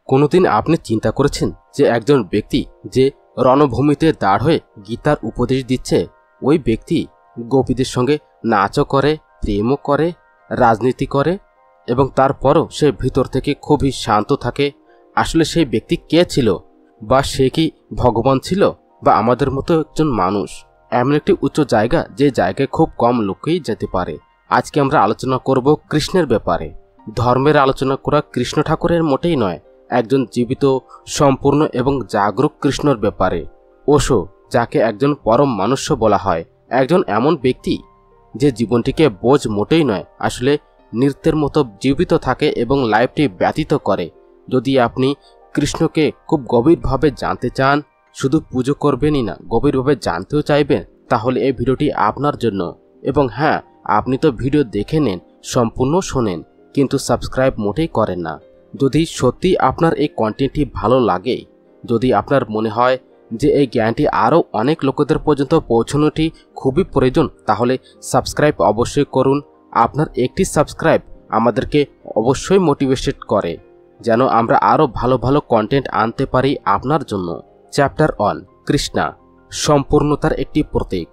কোনোদিন আপনি চিন্তা করেছেন যে একজন ব্যক্তি যে রণভূমিতে দাঁড় হয়ে গীতার উপদেশ দিচ্ছে, ওই ব্যক্তি গোপীদের সঙ্গে নাচও করে, প্রেমও করে, রাজনীতি করে এবং তারপরও সে ভিতর থেকে খুবই শান্ত থাকে। আসলে সেই ব্যক্তি কে ছিল? বা সে কি ভগবান ছিল, বা আমাদের মতো একজন মানুষ? এমন একটি উচ্চ জায়গা যে জায়গায় খুব কম লোকেই যেতে পারে। আজকে আমরা আলোচনা করব কৃষ্ণের ব্যাপারে। ধর্মের আলোচনা করা কৃষ্ণ ঠাকুরের মোটেই নয়, একজন জীবিত, সম্পূর্ণ এবং জাগরুক কৃষ্ণর ব্যাপারে। ওশো, যাকে একজন পরম মনুষ্য বলা হয়, একজন এমন ব্যক্তি যে জীবনটিকে বোঝ মোটেই নয়, আসলে নৃত্যের মতো জীবিত থাকে এবং লাইফটি ব্যতীত করে। যদি আপনি কৃষ্ণকে খুব গভীরভাবে জানতে চান, শুধু পুজো করবেনই না, গভীরভাবে জানতেও চাইবেন, তাহলে এই ভিডিওটি আপনার জন্য। এবং হ্যাঁ, আপনি তো ভিডিও দেখে নেন, সম্পূর্ণ শোনেন, কিন্তু সাবস্ক্রাইব মোটেই করেন না। যদি সত্যি আপনার এই কন্টেন্টটি ভালো লাগে, যদি আপনার মনে হয় যে এই জ্ঞানটি আরও অনেক লোকেদের পর্যন্ত পৌঁছানোটি খুবই প্রয়োজন, তাহলে সাবস্ক্রাইব অবশ্যই করুন। আপনার একটি সাবস্ক্রাইব আমাদেরকে অবশ্যই মোটিভেটেড করে, যেন আমরা আরও ভালো ভালো কন্টেন্ট আনতে পারি আপনার জন্য। চ্যাপ্টার 1, কৃষ্ণা, সম্পূর্ণতার একটি প্রতীক।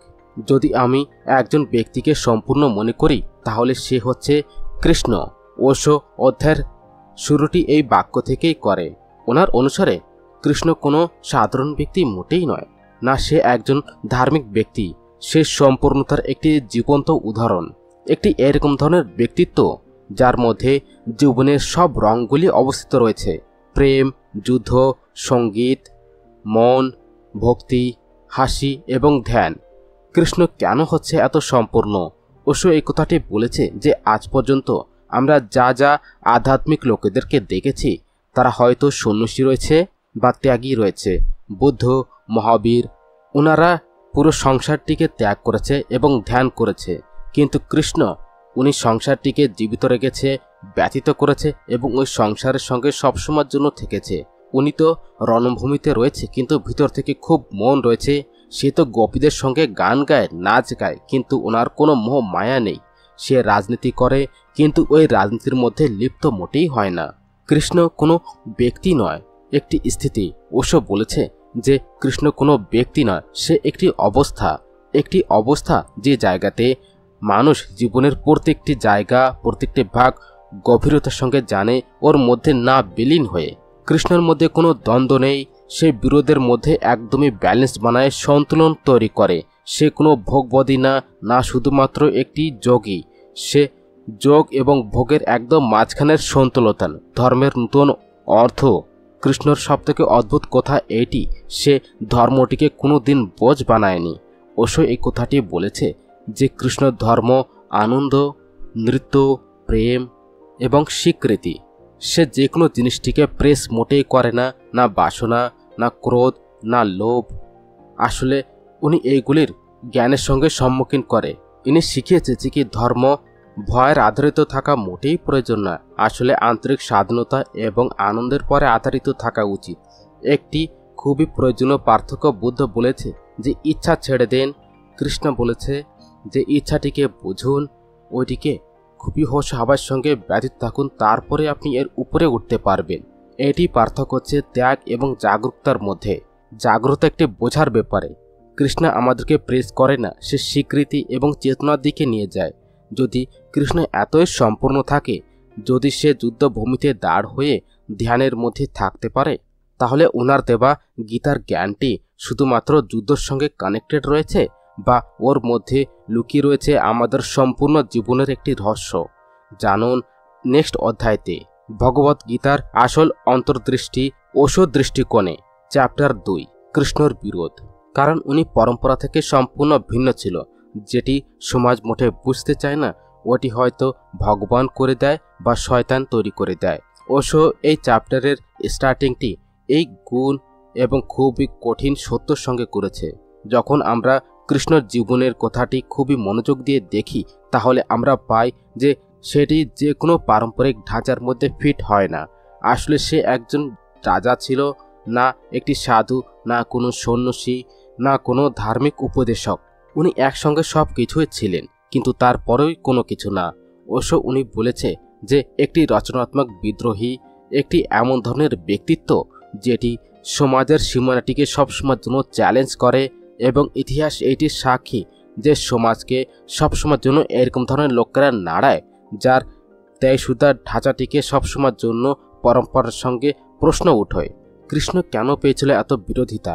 যদি আমি একজন ব্যক্তিকে সম্পূর্ণ মনে করি, তাহলে সে হচ্ছে কৃষ্ণ। ওশো অধ্যায়ের শুরুটি এই বাক্য থেকেই করে। ওনার অনুসারে কৃষ্ণ কোনো সাধারণ ব্যক্তি মোটেই নয়, না সে একজন ধার্মিক ব্যক্তি, সে সম্পূর্ণতার একটি জীবন্ত উদাহরণ। একটি এরকম ধরনের ব্যক্তিত্ব যার মধ্যে জীবনের সব রঙগুলি অবস্থিত রয়েছে: প্রেম, যুদ্ধ, সঙ্গীত, মন, ভক্তি, হাসি এবং ধ্যান। কৃষ্ণ কেন হচ্ছে এত সম্পূর্ণ? ওশো এই কথাটি বলেছে যে আজ পর্যন্ত আমরা যা যা আধ্যাত্মিক লোকেদেরকে দেখেছি, তারা হয়তো সন্ন্যাসী রয়েছে বা ত্যাগী রয়েছে, বুদ্ধ, মহাবীর, ওনারা পুরো সংসারটিকে ত্যাগ করেছে এবং ধ্যান করেছে। কিন্তু কৃষ্ণ, উনি সংসারটিকে জীবিত রেখেছে, ব্যতীত করেছে এবং ওই সংসারের সঙ্গে সবসময়ের জন্য থেকেছে। উনি তো রণভূমিতে রয়েছে, কিন্তু ভিতর থেকে খুব মন রয়েছে। সে তো গোপীদের সঙ্গে গান গায়, নাচ গায়, কিন্তু ওনার কোনো মোহ মায়া নেই। সে রাজনীতি করে, কিন্তু ওই রাজনীতির মধ্যে লিপ্ত মোটেই হয় না। কৃষ্ণ কোনো ব্যক্তি নয়, একটি স্থিতি। ওশো বলেছে যে কৃষ্ণ কোনো ব্যক্তি নয়, সে একটি অবস্থা। একটি অবস্থা যে জায়গাতে মানুষ জীবনের প্রত্যেকটি জায়গা, প্রত্যেকটি ভাগ গভীরতার সঙ্গে জানে, ওর মধ্যে না বিলীন হয়ে। কৃষ্ণের মধ্যে কোনো দ্বন্দ্ব নেই, সে বিরোধের মধ্যে একদমই ব্যালেন্স বানায়, সন্তুলন তৈরি করে। সে কোনো ভোগবাদী না, না শুধুমাত্র একটি যোগী। সে যোগ এবং ভোগের একদম মাঝখানের সন্তুলতা। ধর্মের নতুন অর্থ। কৃষ্ণর সবথেকে অদ্ভুত কথা এটি, সে ধর্মটিকে কোনো দিন বোঝ বানায়নি। ওশো এই কথাটি বলেছে যে কৃষ্ণ ধর্ম আনন্দ, নৃত্য, প্রেম এবং স্বীকৃতি। সে যে কোনো জিনিসটিকে প্রেস মোটেই করে না, না বাসনা, না ক্রোধ, না লোভ। আসলে উনি এইগুলির জ্ঞানের সঙ্গে সম্মুখীন করে। ইনি শিখিয়েছে যে কি ধর্ম ভয়ের আধারিত থাকা মোটেই প্রয়োজন নয়, আসলে আন্তরিক স্বাধীনতা এবং আনন্দের পরে আধারিত থাকা উচিত। একটি খুবই প্রয়োজনীয় পার্থক্য বুদ্ধ বলেছে যে ইচ্ছা ছেড়ে দেন। কৃষ্ণ বলেছে যে ইচ্ছাটিকে বুঝুন, ওইটিকে খুবই হোশ হাওয়ার সঙ্গে ব্যতীত থাকুন, তারপরে আপনি এর উপরে উঠতে পারবেন। এটি পার্থক্য হচ্ছে ত্যাগ এবং জাগরুকতার মধ্যে। জাগ্রতা একটি বোঝার ব্যাপারে। কৃষ্ণ আমাদেরকে প্রেস করে না, সে স্বীকৃতি এবং চেতনার দিকে নিয়ে যায়। যদি কৃষ্ণ এতই সম্পূর্ণ থাকে, যদি সে যুদ্ধভূমিতে দাঁড় হয়ে ধ্যানের মধ্যে থাকতে পারে, তাহলে ওনার দেওয়া গীতার জ্ঞানটি শুধুমাত্র যুদ্ধের সঙ্গে কানেক্টেড রয়েছে, বা ওর মধ্যে লুকিয়ে রয়েছে আমাদের সম্পূর্ণ জীবনের একটি রহস্য। জানুন নেক্সট অধ্যায়তে ভগবত গীতার আসল অন্তর্দৃষ্টি ওশো দৃষ্টিকোণে। চ্যাপ্টার 2, কৃষ্ণর বিরোধ। কারণ উনি পরম্পরা থেকে সম্পূর্ণ ভিন্ন ছিল। যেটি সমাজ মোটে বুঝতে চায় না, ওটি হয়তো ভগবান করে দেয় বা শয়তান তৈরি করে দেয়। ওশো এই চ্যাপ্টারের স্টার্টিংটি এই গুণ এবং খুবই কঠিন সত্যর সঙ্গে করেছে। যখন আমরা কৃষ্ণর জীবনের কথাটি খুবই মনোযোগ দিয়ে দেখি, তাহলে আমরা পাই যে সেটি যে কোনো পারম্পরিক ঢাঁচার মধ্যে ফিট হয় না। আসলে সে একজন রাজা ছিল না, একটি সাধু না, কোনো সন্ন্যাসী না, কোনো ধার্মিক উপদেশক। উনি একসঙ্গে সব কিছুই ছিলেন, কিন্তু তারপরেই কোনো কিছু না। ওশো উনি বলেছে যে একটি রচনাত্মক বিদ্রোহী, একটি এমন ধরনের ব্যক্তিত্ব যেটি সমাজের সীমানাটিকে সবসময়ের জন্য চ্যালেঞ্জ করে এবং ইতিহাস এইটির সাক্ষী যে সমাজকে সবসময়ের জন্য এরকম ধরনের লোকেরা নাড়ায় যার ত্যায়সুদার ঢাঁচাটিকে সবসময়ের জন্য পরম্পরার সঙ্গে প্রশ্ন উঠে। কৃষ্ণ কেন পেয়েছিল এত বিরোধিতা?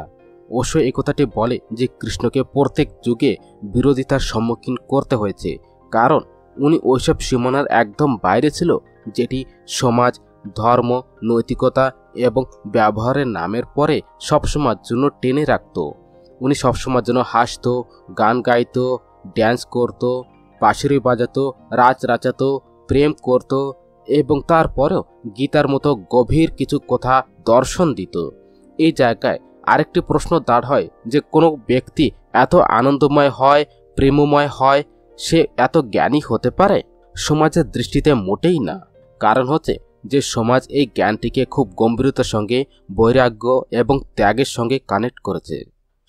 অবশ্য এই কথাটি বলে যে কৃষ্ণকে প্রত্যেক যুগে বিরোধিতার সম্মুখীন করতে হয়েছে, কারণ উনি ওইসব সীমানার একদম বাইরে ছিল যেটি সমাজ, ধর্ম, নৈতিকতা এবং ব্যবহারের নামের পরে সবসময়ের জন্য টেনে রাখত। উনি সবসময়ের জন্য হাসত, গান গাইত, ড্যান্স করত, বাঁশরি বাজাতো, রাজ রাচাতো, প্রেম করত এবং তারপরেও গীতার মতো গভীর কিছু কথা দর্শন দিত। এই জায়গায় আরেকটি প্রশ্ন দাঁড় হয় যে কোনো ব্যক্তি এত আনন্দময় হয়, প্রেমময় হয়, সে এত জ্ঞানী হতে পারে? সমাজের দৃষ্টিতে মোটেই না। কারণ হচ্ছে যে সমাজ এই জ্ঞানটিকে খুব গম্ভীরতার সঙ্গে বৈরাগ্য এবং ত্যাগের সঙ্গে কানেক্ট করেছে।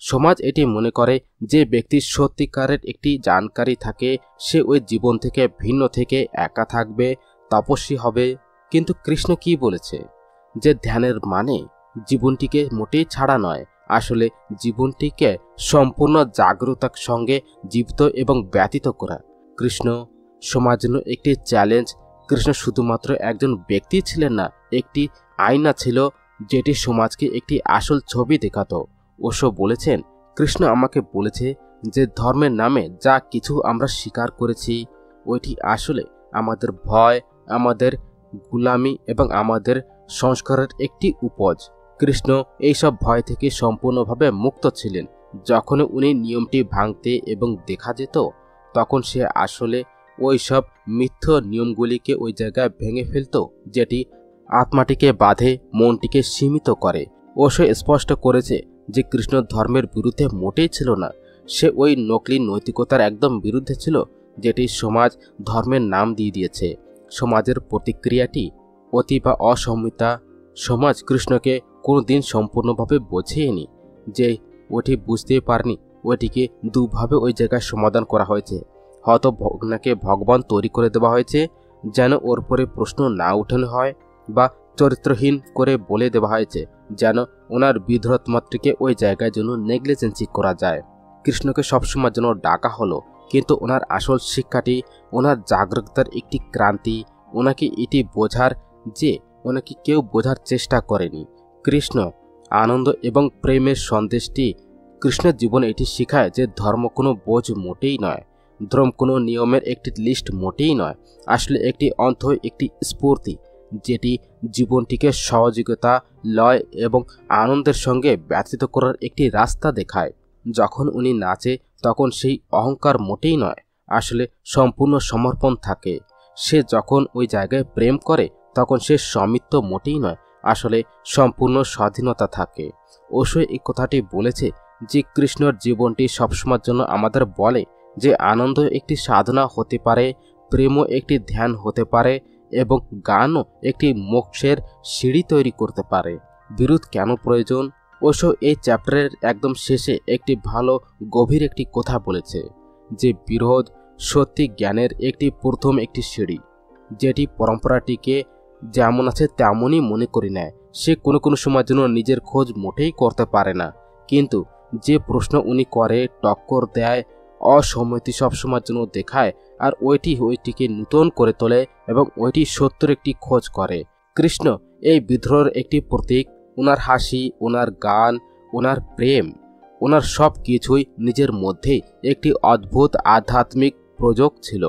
সমাজ এটি মনে করে যে ব্যক্তির সত্যিকারের একটি জানকারি থাকে সে ওই জীবন থেকে ভিন্ন থেকে একা থাকবে, তপস্বী হবে। কিন্তু কৃষ্ণ কি বলেছে? যে ধ্যানের মানে জীবনটিকে মোটেই ছাড়া নয়, আসলে জীবনটিকে সম্পূর্ণ জাগ্রতার সঙ্গে জীবিত এবং ব্যতীত করা। কৃষ্ণ সমাজের জন্য একটি চ্যালেঞ্জ। কৃষ্ণ শুধুমাত্র একজন ব্যক্তি ছিলেন না, একটি আয়না ছিল যেটি সমাজকে একটি আসল ছবি দেখাতো। ওশো বলেছেন, কৃষ্ণ আমাকে বলেছে যে ধর্মের নামে যা কিছু আমরা স্বীকার করেছি ওইটি আসলে আমাদের ভয়, আমাদের গুলামি এবং আমাদের সংস্কারের একটি উপজ। কৃষ্ণ এইসব ভয় থেকে সম্পূর্ণভাবে মুক্ত ছিলেন। যখন উনি নিয়মটি ভাঙতে এবং দেখা যেত তখন সে আসলে ওই সব মিথ্য নিয়মগুলিকে ওই জায়গায় ভেঙে ফেলত যেটি আত্মাটিকে বাঁধে, মনটিকে সীমিত করে। ও সে স্পষ্ট করেছে যে কৃষ্ণ ধর্মের বিরুদ্ধে মোটেই ছিল না, সে ওই নকলি নৈতিকতার একদম বিরুদ্ধে ছিল যেটি সমাজ ধর্মের নাম দিয়ে দিয়েছে। সমাজের প্রতিক্রিয়াটি অতি বা অসম্মিতা। সমাজ কৃষ্ণকে কোনোদিন সম্পূর্ণভাবে বোঝেনি, যে ওটি বুঝতে পারেনি ওটিকে দুভাবে ওই জায়গায় সমাধান করা হয়েছে। হয়তো ওনাকে ভগবান তৈরি করে দেওয়া হয়েছে যেন ওর পরে প্রশ্ন না উঠানো হয়, বা চরিত্রহীন করে বলে দেওয়া হয়েছে যেন ওনার বিধরত্মাত্রীকে ওই জায়গায় জন্য নেগলিজেন্সি করা যায়। কৃষ্ণকে সবসময় যেন ডাকা হলো, কিন্তু ওনার আসল শিক্ষাটি, ওনার জাগ্রতার একটি ক্রান্তি, ওনাকে এটি বোঝার যে ওনাকে কেউ বোঝার চেষ্টা করেনি। কৃষ্ণ আনন্দ এবং প্রেমের সন্দেশটি কৃষ্ণের জীবনে এটি শেখায় যে ধর্ম কোনো বোঝ মোটেই নয়, ধর্ম কোনো নিয়মের একটি লিস্ট মোটেই নয়, আসলে একটি অন্ত, একটি স্ফূর্তি যেটি জীবনটিকে সহযোগিতা, লয় এবং আনন্দের সঙ্গে ব্যতীত করার একটি রাস্তা দেখায়। যখন উনি নাচে তখন সেই অহংকার মোটেই নয়, আসলে সম্পূর্ণ সমর্পণ থাকে। সে যখন ওই জায়গায় প্রেম করে তখন সে স্বামিত্ব মোটেই নয়, আসলে সম্পূর্ণ স্বাধীনতা থাকে। ওশো এই কথাটি বলেছে যে কৃষ্ণর জীবনটি সবসময়ের জন্য আমাদের বলে যে আনন্দ একটি সাধনা হতে পারে, প্রেমও একটি ধ্যান হতে পারে এবং গানও একটি মোক্ষের সিঁড়ি তৈরি করতে পারে। বিরোধ কেন প্রয়োজন? ওশো এই চ্যাপ্টারের একদম শেষে একটি ভালো গভীর একটি কথা বলেছে যে বিরোধ সত্যি জ্ঞানের একটি প্রথম একটি সিঁড়ি, যেটি পরম্পরাটিকে যেমন আছে তেমনই মনে করে নেয়। সে কোনো কোনো সময়ের জন্য নিজের খোঁজ মোটেই করতে পারে না, কিন্তু যে প্রশ্ন উনি করে, টক্কর দেয়, অসম্মতি সবসময়ের জন্য দেখায় আর ওইটিকে নূতন করে তোলে এবং ওইটি সত্যের একটি খোঁজ করে। কৃষ্ণ এই বিদ্রোহের একটি প্রতীক। ওনার হাসি, ওনার গান, ওনার প্রেম, ওনার সব কিছুই নিজের মধ্যেই একটি অদ্ভুত আধ্যাত্মিক প্রযোগ ছিল।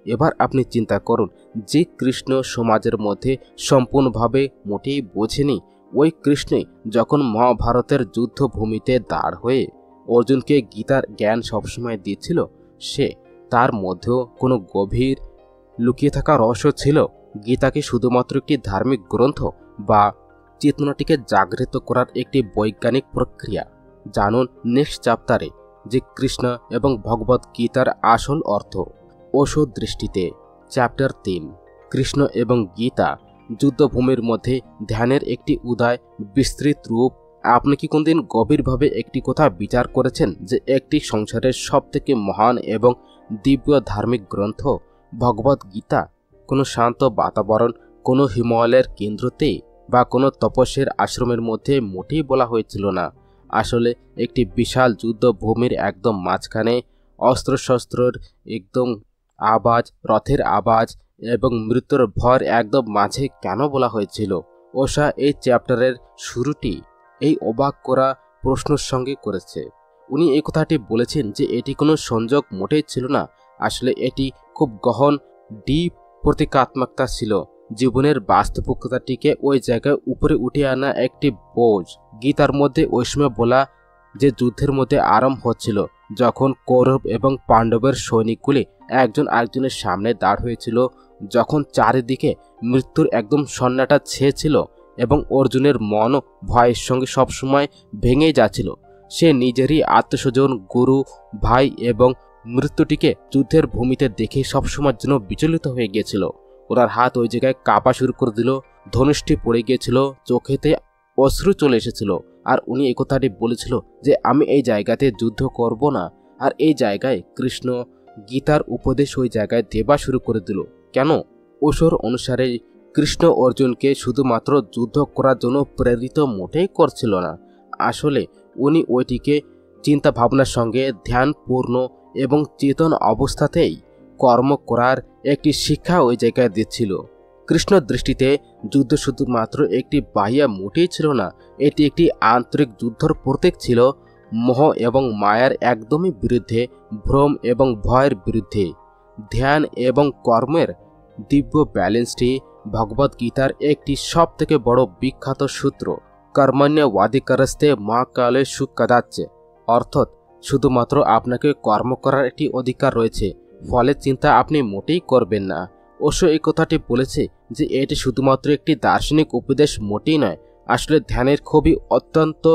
এবার আপনি চিন্তা করুন, যে কৃষ্ণ সমাজের মধ্যে সম্পূর্ণভাবে মোটেই বোঝেনি, ওই কৃষ্ণই যখন মহাভারতের যুদ্ধভূমিতে দাঁড় হয়ে অর্জুনকে গীতার জ্ঞান সবসময় দিচ্ছিল, সে তার মধ্যেও কোনো গভীর লুকিয়ে থাকা রহস্য ছিল। গীতাকে শুধুমাত্র একটি ধার্মিক গ্রন্থ বা চেতনাটিকে জাগৃত করার একটি বৈজ্ঞানিক প্রক্রিয়া। জানুন নেক্সট চ্যাপ্টারে যে কৃষ্ণ এবং ভগবত গীতার আসল অর্থ। ওশো দৃষ্টিতে চ্যাপ্টার 3, কৃষ্ণ এবং গীতা, যুদ্ধভূমির মধ্যে ধ্যানের একটি উদয়, বিস্তৃত রূপ। আপনি কি কোনদিন গভীরভাবে একটি কথা বিচার করেছেন যে একটি সংসারের সবথেকে মহান এবং দিব্য ধার্মিক গ্রন্থ ভগবত গীতা কোনো শান্ত বাতাবরণ, কোনো হিমালয়ের কেন্দ্রতে বা কোনো তপস্যের আশ্রমের মধ্যে মোটেই বলা হয়েছিল না। আসলে একটি বিশাল যুদ্ধভূমির একদম মাঝখানে অস্ত্রশস্ত্রের একদম আওয়াজ, রথের আওয়াজ এবং মৃত্যুর ভয়ের একদম মাঝে কেন বলা হয়েছিল? ওশা এই চ্যাপ্টারের শুরুটি এই অবাক করা প্রশ্নের সঙ্গে করেছে। উনি এই কথাটি বলেছেন যে এটি কোনো সংযোগ মোটেই ছিল না। আসলে এটি খুব গহন ডিপ প্রতীকাত্মকতা ছিল। জীবনের বাস্তবিকতাটিকে ওই জায়গায় উপরে উঠে আনা একটি বোঝ। গীতার মধ্যে ওই সময় বলা যে যুদ্ধের মধ্যে আরম্ভ হচ্ছিল, যখন কৌরব এবং পাণ্ডবের সৈনিকগুলি একজন আরেকজনের সামনে দাঁড় হয়েছিল, যখন চারিদিকে মৃত্যুর একদম সন্নাটা ছেয়েছিল এবং অর্জুনের মনও ভয়ের সঙ্গে সবসময় ভেঙে যাচ্ছিল। সে নিজেরই আত্মস্বজন, গুরু, ভাই এবং মৃত্যুটিকে যুদ্ধের ভূমিতে দেখে সবসময়ের জন্য বিচলিত হয়ে গিয়েছিল। ওনার হাত ওই জায়গায় কাঁপা শুরু করে দিল, ধনুষটি পড়ে গিয়েছিল, চোখেতে অশ্রু চলে এসেছিল। আর উনি এই কথাটি বলেছিল যে আমি এই জায়গাতে যুদ্ধ করব না। আর এই জায়গায় কৃষ্ণ গীতার উপদেশ ওই জায়গায় দেবা শুরু করে দিল। কেন? ওশোর অনুসারে কৃষ্ণ অর্জুনকে শুধুমাত্র যুদ্ধ করার জন্য প্রেরিত মোটেই করছিল না। আসলে উনি ওইটিকে চিন্তা ভাবনার সঙ্গে ধ্যানপূর্ণ এবং চেতন অবস্থাতেই কর্ম করার একটি শিক্ষা ওই জায়গায় দিচ্ছিল। কৃষ্ণ দৃষ্টিতে যুদ্ধ শুধুমাত্র একটি বাহ্য মোটেই ছিল না, এটি একটি আন্তরিক যুদ্ধর প্রতীক ছিল। মোহ এবং মায়ার একদমই বিরুদ্ধে, ভ্রম এবং ভয়ের বিরুদ্ধে। ধ্যান এবং কর্মের দিব্য ব্যালেন্সটি ভগবদ্গীতার একটি সবথেকে বড় বিখ্যাত সূত্র, কর্মণ্যেবাধিকারস্তে মা কালে সুখ কাদাচ্ছে। অর্থাৎ শুধুমাত্র আপনাকে কর্ম করার একটি অধিকার রয়েছে, ফলের চিন্তা আপনি মোটেই করবেন না। ওশো এই কথাটি বলেছে যে এটি শুধুমাত্র একটি দার্শনিক উপদেশ মোটেই নয়, আসলে ধ্যানের খুবই অত্যন্ত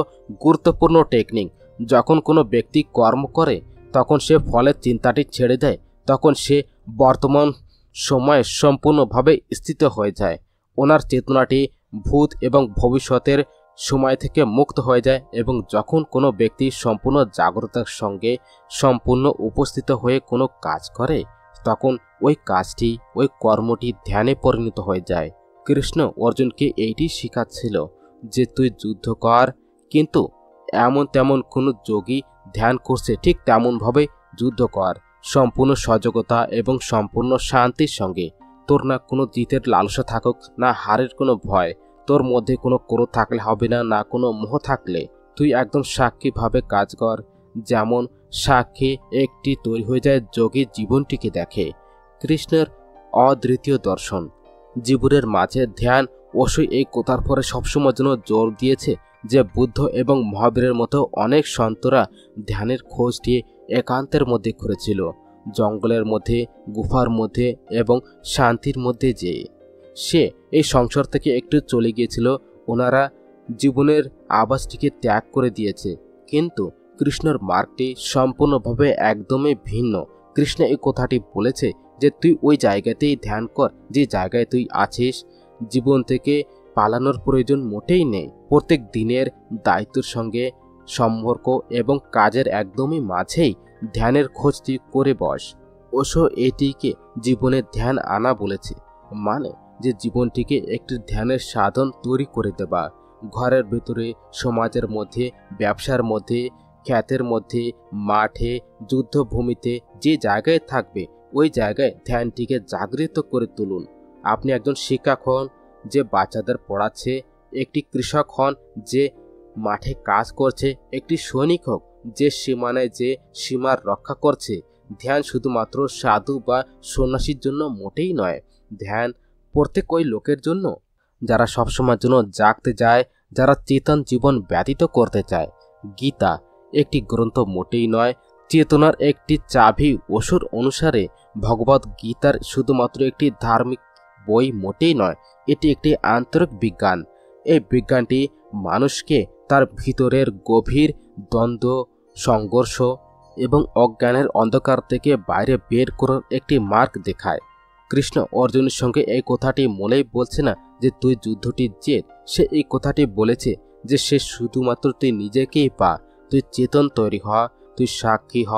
গুরুত্বপূর্ণ টেকনিক। যখন কোনো ব্যক্তি কর্ম করে তখন সে ফলের চিন্তাটি ছেড়ে দেয়, তখন সে বর্তমান সময়ে সম্পূর্ণভাবে স্থিত হয়ে যায়। ওনার চেতনাটি ভূত এবং ভবিষ্যতের সময় থেকে মুক্ত হয়ে যায় এবং যখন কোনো ব্যক্তি সম্পূর্ণ জাগ্রতার সঙ্গে সম্পূর্ণ উপস্থিত হয়ে কোনো কাজ করে, তখন ওই কাজটি, ওই কর্মটি ধ্যানে পরিণত হয়ে যায়। কৃষ্ণ অর্জুনকে এইটি শেখাচ্ছিল যে তুই যুদ্ধ কর, কিন্তু এমন তেমন কোনো যোগী ধ্যান করছে ঠিক তেমনভাবে যুদ্ধ কর, সম্পূর্ণ সজাগতা এবং সম্পূর্ণ শান্তির সঙ্গে। তোর না কোনো জিতের লালসা থাকুক, না হারের কোনো ভয়, তোর মধ্যে কোনো ক্রোধ থাকলে হবে না, না কোনো মোহ থাকলে। তুই একদম সাক্ষীভাবে কাজ কর, যেমন সাক্ষী একটি তৈরি হয়ে যায় যোগী জীবনটিকে দেখে। কৃষ্ণের অদ্বিতীয় দর্শন জীবনের মাঝে ধ্যান অবশ্যই এই কথার পরে সবসময় জন্য জোর দিয়েছে যে বুদ্ধ এবং মহাবীরের মতো অনেক সন্তরা ধ্যানের খোঁজ দিয়ে একান্তের মধ্যে ঘুরেছিল, জঙ্গলের মধ্যে, গুফার মধ্যে এবং শান্তির মধ্যে যেয়ে। সে এই সংসার থেকে একটু চলে গিয়েছিল, ওনারা জীবনের আবাসটিকে ত্যাগ করে দিয়েছে। কিন্তু কৃষ্ণর মার্গটি সম্পূর্ণভাবে একদমই ভিন্ন। কৃষ্ণ এই কথাটি বলেছে যে তুই ওই জায়গাতেই ধ্যান কর যে জায়গায় তুই আছিস। জীবন থেকে পালানোর প্রয়োজন মোটেই নেই। প্রত্যেক দিনের দায়িত্বের সঙ্গে সম্পর্ক এবং কাজের একদমই মাঝেই ধ্যানের খোঁজটি করে বস। ওশো এটিকে জীবনে ধ্যান আনা বলেছে, মানে যে জীবনটিকে একটি ধ্যানের সাধন তৈরি করে দেবা। ঘরের ভেতরে, সমাজের মধ্যে, ব্যবসার মধ্যে, ক্ষেতের মধ্যে, মাঠে, যুদ্ধভূমিতে, যে জায়গায় থাকবে ওই জায়গায় ধ্যানটিকে জাগৃত করে তুলুন। আপনি একজন শিক্ষক হন যে বাচ্চাদের পড়াচ্ছে, একটি কৃষক হন যে মাঠে কাজ করছে, একটি সৈনিক হোক যে সীমানায় যে সীমার রক্ষা করছে। ধ্যান শুধুমাত্র সাধু বা সন্ন্যাসীর জন্য মোটেই নয়, ধ্যান প্রত্যেক ওই লোকের জন্য যারা সবসময়ের জন্য জাগতে যায়, যারা চেতন জীবন ব্যতীত করতে চায়। গীতা একটি গ্রন্থ মোটেই নয়, চেতনার একটি চাবি। ওশোর অনুসারে ভগবদ গীতার শুধুমাত্র একটি ধার্মিক বই মোটেই নয়, এটি একটি আন্তরিক বিজ্ঞান। এই বিজ্ঞানটি মানুষকে তার ভিতরের গভীর দ্বন্দ্ব, সংঘর্ষ এবং অজ্ঞানের অন্ধকার থেকে বাইরে বের করার একটি মার্গ দেখায়। কৃষ্ণ অর্জুনের সঙ্গে এই কথাটি বলেই বলছে না যে তুই যুদ্ধটি জেত, সে এই কথাটি বলেছে যে সে শুধুমাত্র তুই নিজেকেই পা, তুই চেতন তৈরি হ, তুই সাক্ষী হ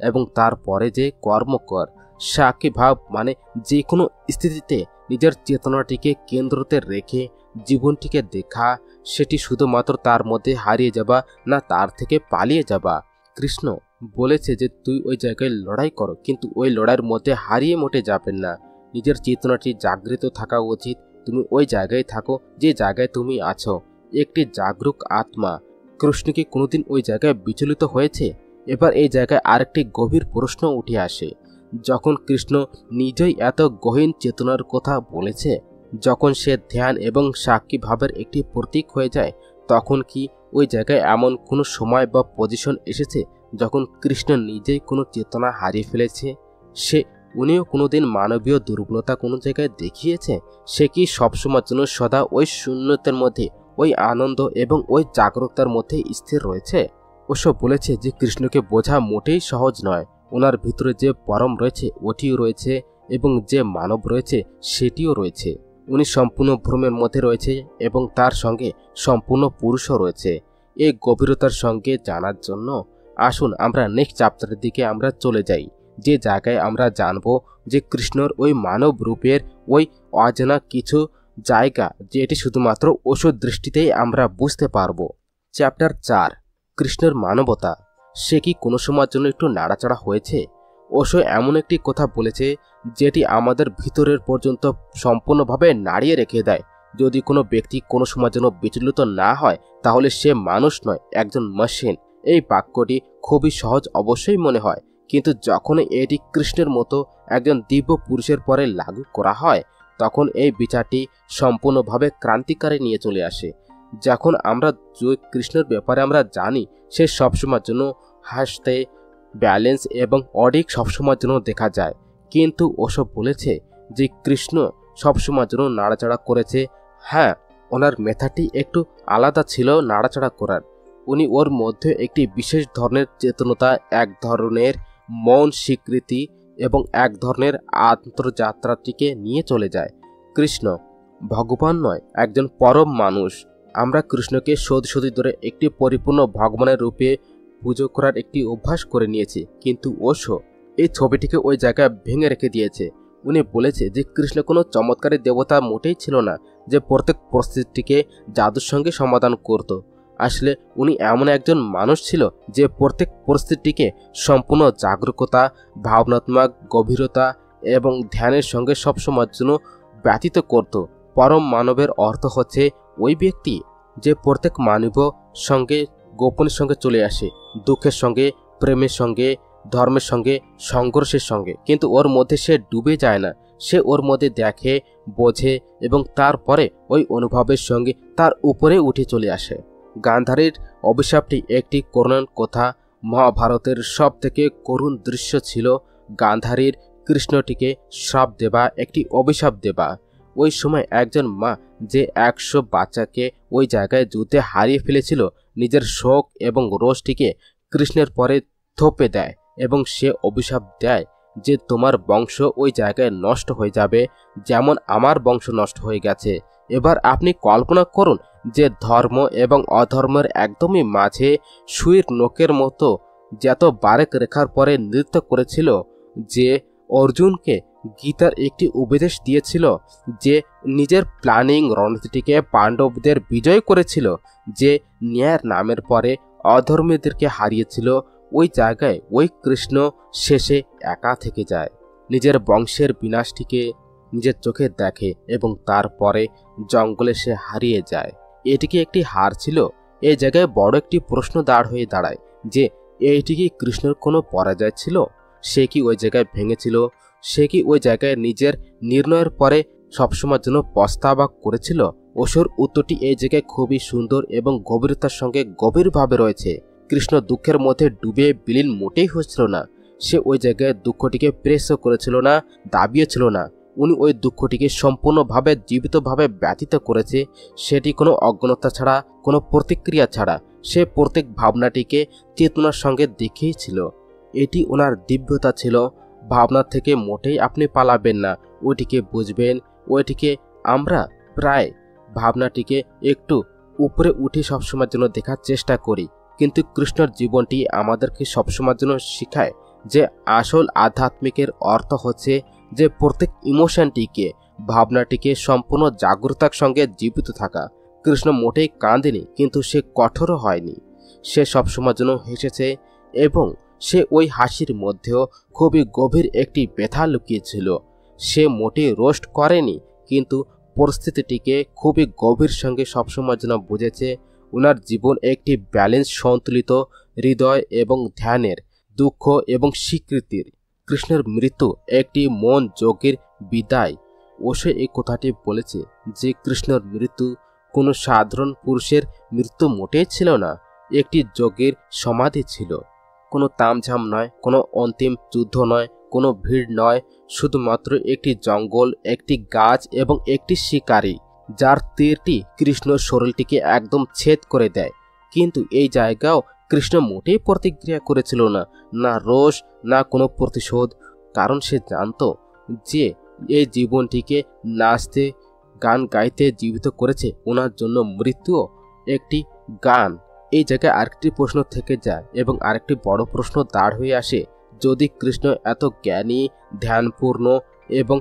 এবং তারপরে যে কর্ম কর। সাক্ষী ভাব মানে যে কোনো স্থিতিতে নিজের চেতনাটিকে কেন্দ্রতে রেখে জীবনটিকে দেখা, সেটি শুধুমাত্র তার মধ্যে হারিয়ে যাবা না তার থেকে পালিয়ে যাবা। কৃষ্ণ বলেছে যে তুই ওই জায়গায় লড়াই করো, কিন্তু ওই লড়াইয়ের মধ্যে হারিয়ে মোটে যাবেন না। নিজের চেতনাটি জাগৃত থাকা উচিত। তুমি ওই জায়গায় থাকো যে জায়গায় তুমি আছো। একটি জাগরুক আত্মা কৃষ্ণ কি কোনোদিন ওই জায়গায় বিচলিত হয়েছে? এবার এই জায়গায় আরেকটি গভীর প্রশ্ন উঠে আসে। যখন কৃষ্ণ নিজেই এত গহীন চেতনার কথা বলেছে, যখন সে ধ্যান এবং সাক্ষী ভাবের একটি প্রতীক হয়ে যায়, তখন কি ওই জায়গায় এমন কোনো সময় বা পজিশন এসেছে যখন কৃষ্ণ নিজেই কোনো চেতনা হারিয়ে ফেলেছে? উনিও কোনোদিন মানবীয় দুর্বলতা কোনো জায়গায় দেখিয়েছে? সে কি সবসময়ের জন্য সদা ওই শূন্যতার মধ্যে, ওই আনন্দ এবং ওই জাগ্রতার মধ্যে স্থির রয়েছে? ওসব বলেছে যে কৃষ্ণকে বোঝা মোটেই সহজ নয়। ওনার ভিতরে যে পরম রয়েছে ওটিও রয়েছে, এবং যে মানব রয়েছে সেটিও রয়েছে। উনি সম্পূর্ণ ভ্রমের মধ্যে রয়েছে এবং তার সঙ্গে সম্পূর্ণ পুরুষও রয়েছে। এই গভীরতার সঙ্গে জানার জন্য আসুন আমরা নেক্সট চ্যাপ্টারের দিকে আমরা চলে যাই, যে জায়গায় আমরা জানব যে কৃষ্ণর ওই মানব রূপের ওই অজানা কিছু জায়গা, যেটি শুধুমাত্র ওষুধ দৃষ্টিতেই আমরা বুঝতে পারব। চ্যাপ্টার 4, কৃষ্ণের মানবতা। সে কি কোনো সময়ের জন্য একটু নাড়াচাড়া হয়েছে? ওশো এমন একটি কথা বলেছে যেটি আমাদের ভিতরের পর্যন্ত সম্পূর্ণভাবে নাড়িয়ে রেখে দেয়। যদি কোনো ব্যক্তি কোনো সময়ের জন্য বিচলিত না হয়, তাহলে সে মানুষ নয়, একজন মেশিন। এই বাক্যটি খুবই সহজ অবশ্যই মনে হয়, কিন্তু যখন এটি কৃষ্ণের মতো একজন দিব্য পুরুষের পরে লাগু করা হয়, তখন এই বিচারটি সম্পূর্ণভাবে ক্রান্তিকারী নিয়ে চলে আসে। যখন আমরা কৃষ্ণের ব্যাপারে আমরা জানি সে সবসময়ের জন্য হাসতে, ব্যালেন্স এবং অডিক সবসময়ের জন্য দেখা যায়, কিন্তু ওসব বলেছে যে কৃষ্ণ সবসময়ের জন্য নাড়াচাড়া করেছে। হ্যাঁ, ওনার মেথাডটি একটু আলাদা ছিল নাড়াচাড়া করার। উনি ওর মধ্যে একটি বিশেষ ধরনের চেতনতা, এক ধরনের মন স্বীকৃতি এবং এক ধরনের আন্তর্যাত্রাটিকে নিয়ে চলে যায়। কৃষ্ণ ভগবান নয়, একজন পরম মানুষ। আমরা কৃষ্ণকে সত্যি ধরে একটি পরিপূর্ণ ভগবানের রূপে পুজো করার একটি অভ্যাস করে নিয়েছি, কিন্তু ওশো এই ছবিটিকে ওই জায়গায় ভেঙে রেখে দিয়েছে। উনি বলেছে যে কৃষ্ণ কোনো চমৎকারী দেবতা মোটেই ছিল না যে প্রত্যেক পরিস্থিতিকে জাদুর সঙ্গে সমাধান করত। আসলে উনি এমন একজন মানুষ ছিল যে প্রত্যেক পরিস্থিতিকে সম্পূর্ণ জাগরুকতা, ভাবনাত্মক গভীরতা এবং ধ্যানের সঙ্গে সবসময়ের জন্য ব্যতীত করত। পরম মানবের অর্থ হচ্ছে ওই ব্যক্তি যে প্রত্যেক মানব সঙ্গে গোপনের সঙ্গে চলে আসে, দুঃখের সঙ্গে, প্রেমের সঙ্গে, ধর্মের সঙ্গে, সংঘর্ষের সঙ্গে, কিন্তু ওর মধ্যে সে ডুবে যায় না। সে ওর মধ্যে দেখে, বোঝে এবং তারপরে ওই অনুভবের সঙ্গে তার উপরে উঠে চলে আসে। গান্ধারীর অভিশাপটি একটি করুণ কথা। মহাভারতের সব থেকে করুণ দৃশ্য ছিল গান্ধারীর কৃষ্ণটিকে শ্রাপ দেবা, একটি অভিশাপ দেবা। ওই সময় একজন মা যে 100 বাচ্চাকে ওই জায়গায় যুদ্ধে হারিয়ে ফেলেছিল, নিজের শোক এবং রোষটিকে কৃষ্ণের পরে থোপে দেয় এবং সে অভিশাপ দেয় যে তোমার বংশ ওই জায়গায় নষ্ট হয়ে যাবে, যেমন আমার বংশ নষ্ট হয়ে গেছে। এবার আপনি কল্পনা করুন যে ধর্ম এবং অধর্মের একদমই মাঝে সুইর নোকের মতো যত বারেক রেখার পরে নৃত্য করেছিল, যে অর্জুনকে গীতার একটি উপদেশ দিয়েছিল, যে নিজের প্ল্যানিং রণনীতিকে পাণ্ডবদের বিজয় করেছিল, যে ন্যায়ের নামের পরে অধর্মীদেরকে হারিয়েছিল, ওই জায়গায় ওই কৃষ্ণ শেষে একা থেকে যায়। নিজের বংশের বিনাশটিকে নিজের চোখে দেখে এবং তারপরে জঙ্গলে সে হারিয়ে যায়। এটিকে একটি হার ছিল? এই জায়গায় বড় একটি প্রশ্ন দাঁড় হয়ে দাঁড়ায় যে এইটি কি কৃষ্ণের কোনো পরাজয় ছিল? সে কি ওই জায়গায় ভেঙেছিল? সে কি ওই জায়গায় নিজের নির্ণয়ের পরে সবসময়ের জন্য পস্তাবা করেছিল? ওশোর উত্তরটি এই জায়গায় খুবই সুন্দর এবং গভীরতার সঙ্গে গভীরভাবে রয়েছে। কৃষ্ণ দুঃখের মধ্যে ডুবে বিলীন মোটেই হচ্ছিল না। সে ওই জায়গায় দুঃখটিকে প্রেসও করেছিল না, দাবিও ছিল না। উনি ওই দুঃখটিকে সম্পূর্ণভাবে জীবিতভাবে ব্যতীত করেছে, সেটি কোনো অজ্ঞতা ছাড়া, কোনো প্রতিক্রিয়া ছাড়া। সে প্রত্যেক ভাবনাটিকে চেতনার সঙ্গে দেখেইছিল। এটি ওনার দিব্যতা ছিল। ভাবনার থেকে মোটেই আপনি পালাবেন না, ওইটিকে বুঝবেন। ওইটিকে আমরা প্রায় ভাবনাটিকে একটু উপরে উঠে সবসময়ের জন্য দেখার চেষ্টা করি, কিন্তু কৃষ্ণর জীবনটি আমাদেরকে সবসময়ের জন্য শেখায় যে আসল আধ্যাত্মিকের অর্থ হচ্ছে যে প্রত্যেক ইমোশনটিকে, ভাবনাটিকে সম্পূর্ণ জাগ্রতার সঙ্গে জীবিত থাকা। কৃষ্ণ মোটেই কাঁদেনি, কিন্তু সে কঠোরও হয়নি। সে সবসময় জন্য হেসেছে এবং সে ওই হাসির মধ্যেও খুবই গভীর একটি ব্যথা লুকিয়েছিল। সে মোটেই রোস্ট করেনি, কিন্তু পরিস্থিতিটিকে খুবই গভীর সঙ্গে সবসময় যেন বুঝেছে। ওনার জীবন একটি ব্যালেন্স, সন্তুলিত হৃদয় এবং ধ্যানের, দুঃখ এবং স্বীকৃতির। কৃষ্ণের মৃত্যু একটি মন যোগের বিদায়। ওশো এই কথাটি বলেছে যে কৃষ্ণের মৃত্যু কোনো সাধারণ পুরুষের মৃত্যু মোটেই ছিল না, একটি যোগের সমাধি ছিল। কোনো তামঝাম নয়, কোনো অন্তিম যুদ্ধ নয়, কোনো ভিড় নয়, শুধুমাত্র একটি জঙ্গল, একটি গাছ এবং একটি শিকারী, যার তীরটি কৃষ্ণর শরীরটিকে একদম ছেদ করে দেয়। কিন্তু এই জায়গাও কৃষ্ণ মোটেই প্রতিক্রিয়া করেছিল না, না রোষ, না কোনো প্রতিশোধ, কারণ সে জানত যে এই জীবনটিকে নাচতে, গান গাইতে জীবিত করেছে ওনার জন্য মৃত্যুও একটি গান। এই জায়গায় আরেকটি প্রশ্ন থেকে যায় এবং আরেকটি বড় প্রশ্ন দাঁড় হয়ে আসে, যদি কৃষ্ণ এত জ্ঞানী, ধ্যানপূর্ণ এবং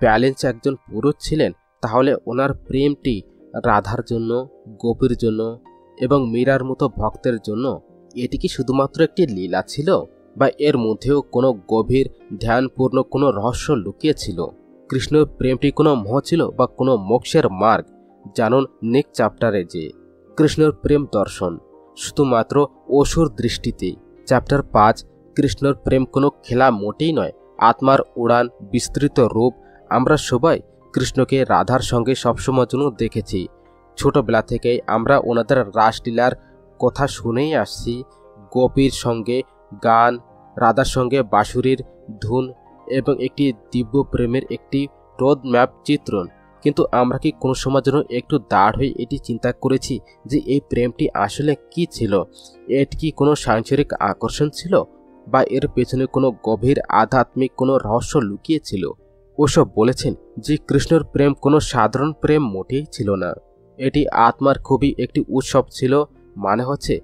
ব্যালেন্স একজন পুরুষ ছিলেন, তাহলে ওনার প্রেমটি রাধার জন্য, গোপীর জন্য এবং মীরার মতো ভক্তের জন্য এটি কি শুধুমাত্র একটি লীলা ছিল, বা এর মধ্যেও কোনো গভীর ধ্যানপূর্ণ কোনো রহস্য লুকিয়ে ছিল? কৃষ্ণের প্রেমটি কোনো মোহ ছিল বা কোনো মোক্ষের মার্গ? জানুন নেক্সট চ্যাপ্টারে যে কৃষ্ণের প্রেম দর্শন শুধুমাত্র অসুর দৃষ্টিতে। চ্যাপ্টার 5, কৃষ্ণের প্রেম কোনো খেলা মোটেই নয়, আত্মার উড়ান, বিস্তৃত রূপ। আমরা সবাই কৃষ্ণকে রাধার সঙ্গে সবসময় জন্য দেখেছি। ছোটবেলা থেকেই আমরা ওনাদের রাসলীলার কথা শুনেই আসছি। গোপীর সঙ্গে গান, রাধার সঙ্গে বাঁশুরির ধুন এবং একটি দিব্য প্রেমের একটি রোড ম্যাপ চিত্রণ। কিন্তু আমরা কি কোনো সময় যেন একটু দাঁড় হয়ে এটি চিন্তা করেছি যে এই প্রেমটি আসলে কি ছিল? এটি কি কোনো সাংসারিক আকর্ষণ ছিল, বা এর পেছনে কোনো গভীর আধ্যাত্মিক কোনো রহস্য লুকিয়েছিল? ওসব বলেছেন যে কৃষ্ণের প্রেম কোনো সাধারণ প্রেম মোটেই ছিল না, এটি আত্মার খুবই একটি উৎসব ছিল। মানে হচ্ছে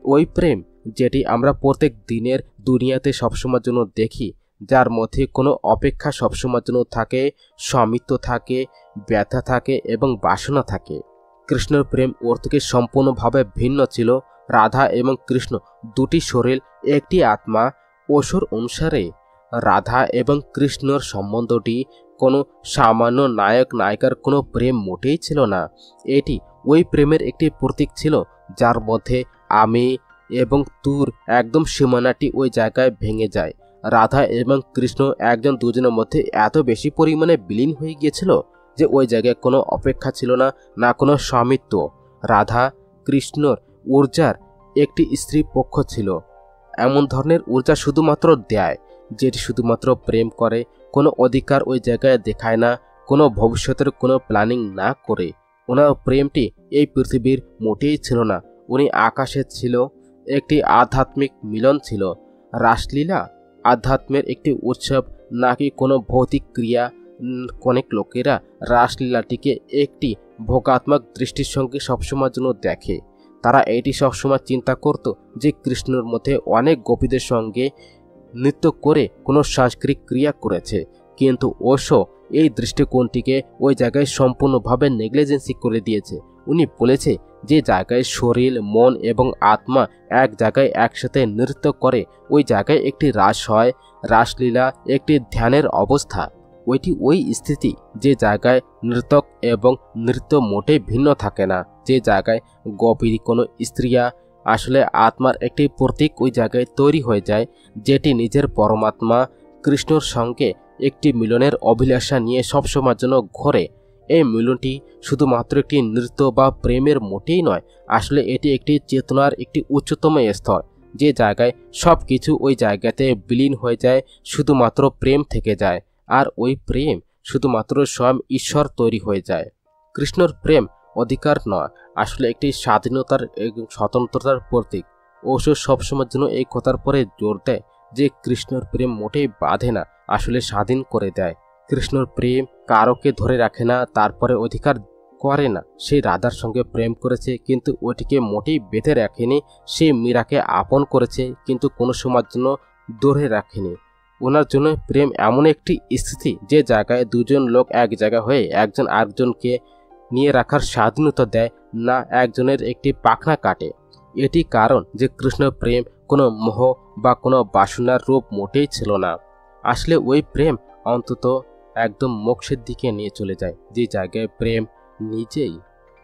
ওই প্রেম যেটি আমরা প্রত্যেক দিনের দুনিয়াতে সবসময়ের জন্য দেখি, যার মধ্যে কোনো অপেক্ষা সবসময়ের জন্য থাকে, স্বামিত্ব থাকে, ব্যথা থাকে এবং বাসনা থাকে। কৃষ্ণের প্রেম ওর থেকে সম্পূর্ণভাবে ভিন্ন ছিল। রাধা এবং কৃষ্ণ দুটি শরীর, একটি আত্মা। ওশোর অনুসারে রাধা এবং কৃষ্ণর সম্বন্ধটি কোনো সামান্য নায়ক নায়িকার কোনো প্রেম মোটেই ছিল না। এটি ওই প্রেমের একটি প্রতীক ছিল, যার মধ্যে আমি এবং তুর একদম সীমানাটি ওই জায়গায় ভেঙে যায়। রাধা এবং কৃষ্ণ একজন দুজনের মধ্যে এত বেশি পরিমাণে বিলীন হয়ে গিয়েছিল যে ওই জায়গায় কোনো অপেক্ষা ছিল না, না কোনো স্বামিত্ব। রাধা কৃষ্ণর ঊর্জার একটি স্ত্রী পক্ষ ছিল, এমন ধরনের ঊর্জা শুধুমাত্র দেয় যেটি শুধুমাত্র প্রেম করে, কোনো অধিকার ওই জায়গায় দেখায় না, কোনো ভবিষ্যতের কোনো প্ল্যানিং না করে। ওনার প্রেমটি এই পৃথিবীর মোটেই ছিল না, উনি আকাশে ছিল। একটি আধ্যাত্মিক মিলন ছিল। রাসলীলা আধ্যাত্মের একটি উৎসব, নাকি কোনো ভৌতিক ক্রিয়া? অনেক লোকেরা রাসলীলাটিকে একটি ভোগাত্মক দৃষ্টির সঙ্গে সবসময়ের জন্য দেখে। তারা এটি সবসময় চিন্তা করত যে কৃষ্ণের মধ্যে অনেক গোপীদের সঙ্গে নৃত্য করে কোনো সাংস্কৃতিক ক্রিয়া করেছে। কিন্তু ওশো এই দৃষ্টিকোণটিকে ওই জায়গায় সম্পূর্ণভাবে নেগলিজেন্সি করে দিয়েছে। উনি বলেছে যে জায়গায় শরীর, মন এবং আত্মা এক জায়গায় একসাথে নৃত্য করে, ওই জায়গায় একটি রাস হয়। রাসলীলা একটি ধ্যানের অবস্থা। ওইটি ওই স্থিতি যে জায়গায় নৃতক এবং নৃত্য মোটেই ভিন্ন থাকে না, যে জায়গায় গোপীর কোনো স্ত্রীয়া আসলে আত্মার একটি প্রতীক ওই জায়গায় তৈরি হয়ে যায়, যেটি নিজের পরমাত্মা কৃষ্ণর সঙ্গে একটি মিলনের অভিলাষা নিয়ে সবসময়ের জন্য ঘোরে। এই মিলনটি শুধুমাত্র একটি নৃত্য বা প্রেমের মোটেই নয়, আসলে এটি একটি চেতনার একটি উচ্চতম স্তর, যে জায়গায় সব কিছু ওই জায়গাতে বিলীন হয়ে যায়, শুধুমাত্র প্রেম থেকে যায়, আর ওই প্রেম শুধুমাত্র স্বয়ং ঈশ্বর তৈরি হয়ে যায়। কৃষ্ণর প্রেম অধিকার নয়, আসলে একটি স্বাধীনতার এবং স্বতন্ত্রতার প্রতীক। ওশো সবসময়ের জন্য এই কথার পরে জোর দেয় যে কৃষ্ণর প্রেম মোটেই বাঁধে না, আসলে স্বাধীন করে দেয়। কৃষ্ণর প্রেম কারোকে ধরে রাখে না, তারপরে অধিকার করে না। সে রাধার সঙ্গে প্রেম করেছে, কিন্তু ওটিকে মোটেই বেঁধে রাখেনি। সে মীরাকে আপন করেছে, কিন্তু কোনো সময়ের জন্য ধরে রাখেনি। ওনার জন্য প্রেম এমন একটি স্থিতি যে জায়গায় দুজন লোক এক জায়গা হয়ে একজন আরেকজনকে নিয়ে রাখার স্বাধীনতা দেয়, না একজনের একটি পাখনা কাটে। এটি কারণ যে কৃষ্ণ প্রেম কোনো মোহ বা কোনো বাসনার রূপ মোটেই ছিল না। আসলে ওই প্রেম অন্তত একদম মোক্ষের দিকে নিয়ে চলে যায়, যে জায়গায় প্রেম নিজেই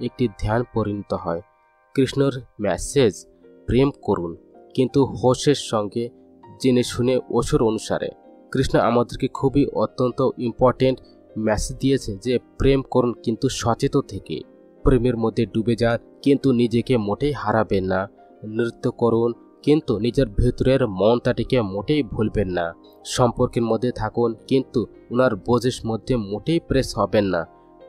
একটি ধ্যান পরিণত হয়। কৃষ্ণর মেসেজ প্রেম করুন, কিন্তু হোশের সঙ্গে, জেনে শুনে ওসর অনুসারে। কৃষ্ণ আমাদেরকে খুবই অত্যন্ত ইম্পর্টেন্ট মেসেজ দিয়েছে যে প্রেম করুন কিন্তু সচেতন থেকে। প্রেমের মধ্যে ডুবে যান কিন্তু নিজেকে মোটেই হারাবেন না। নৃত্য করুন কিন্তু নিজের ভেতরের মনটাটিকে মোটেই ভুলবেন না। সম্পর্কের মধ্যে থাকুন কিন্তু ওনার বোঝের মধ্যে মোটেই প্রেস হবেন না।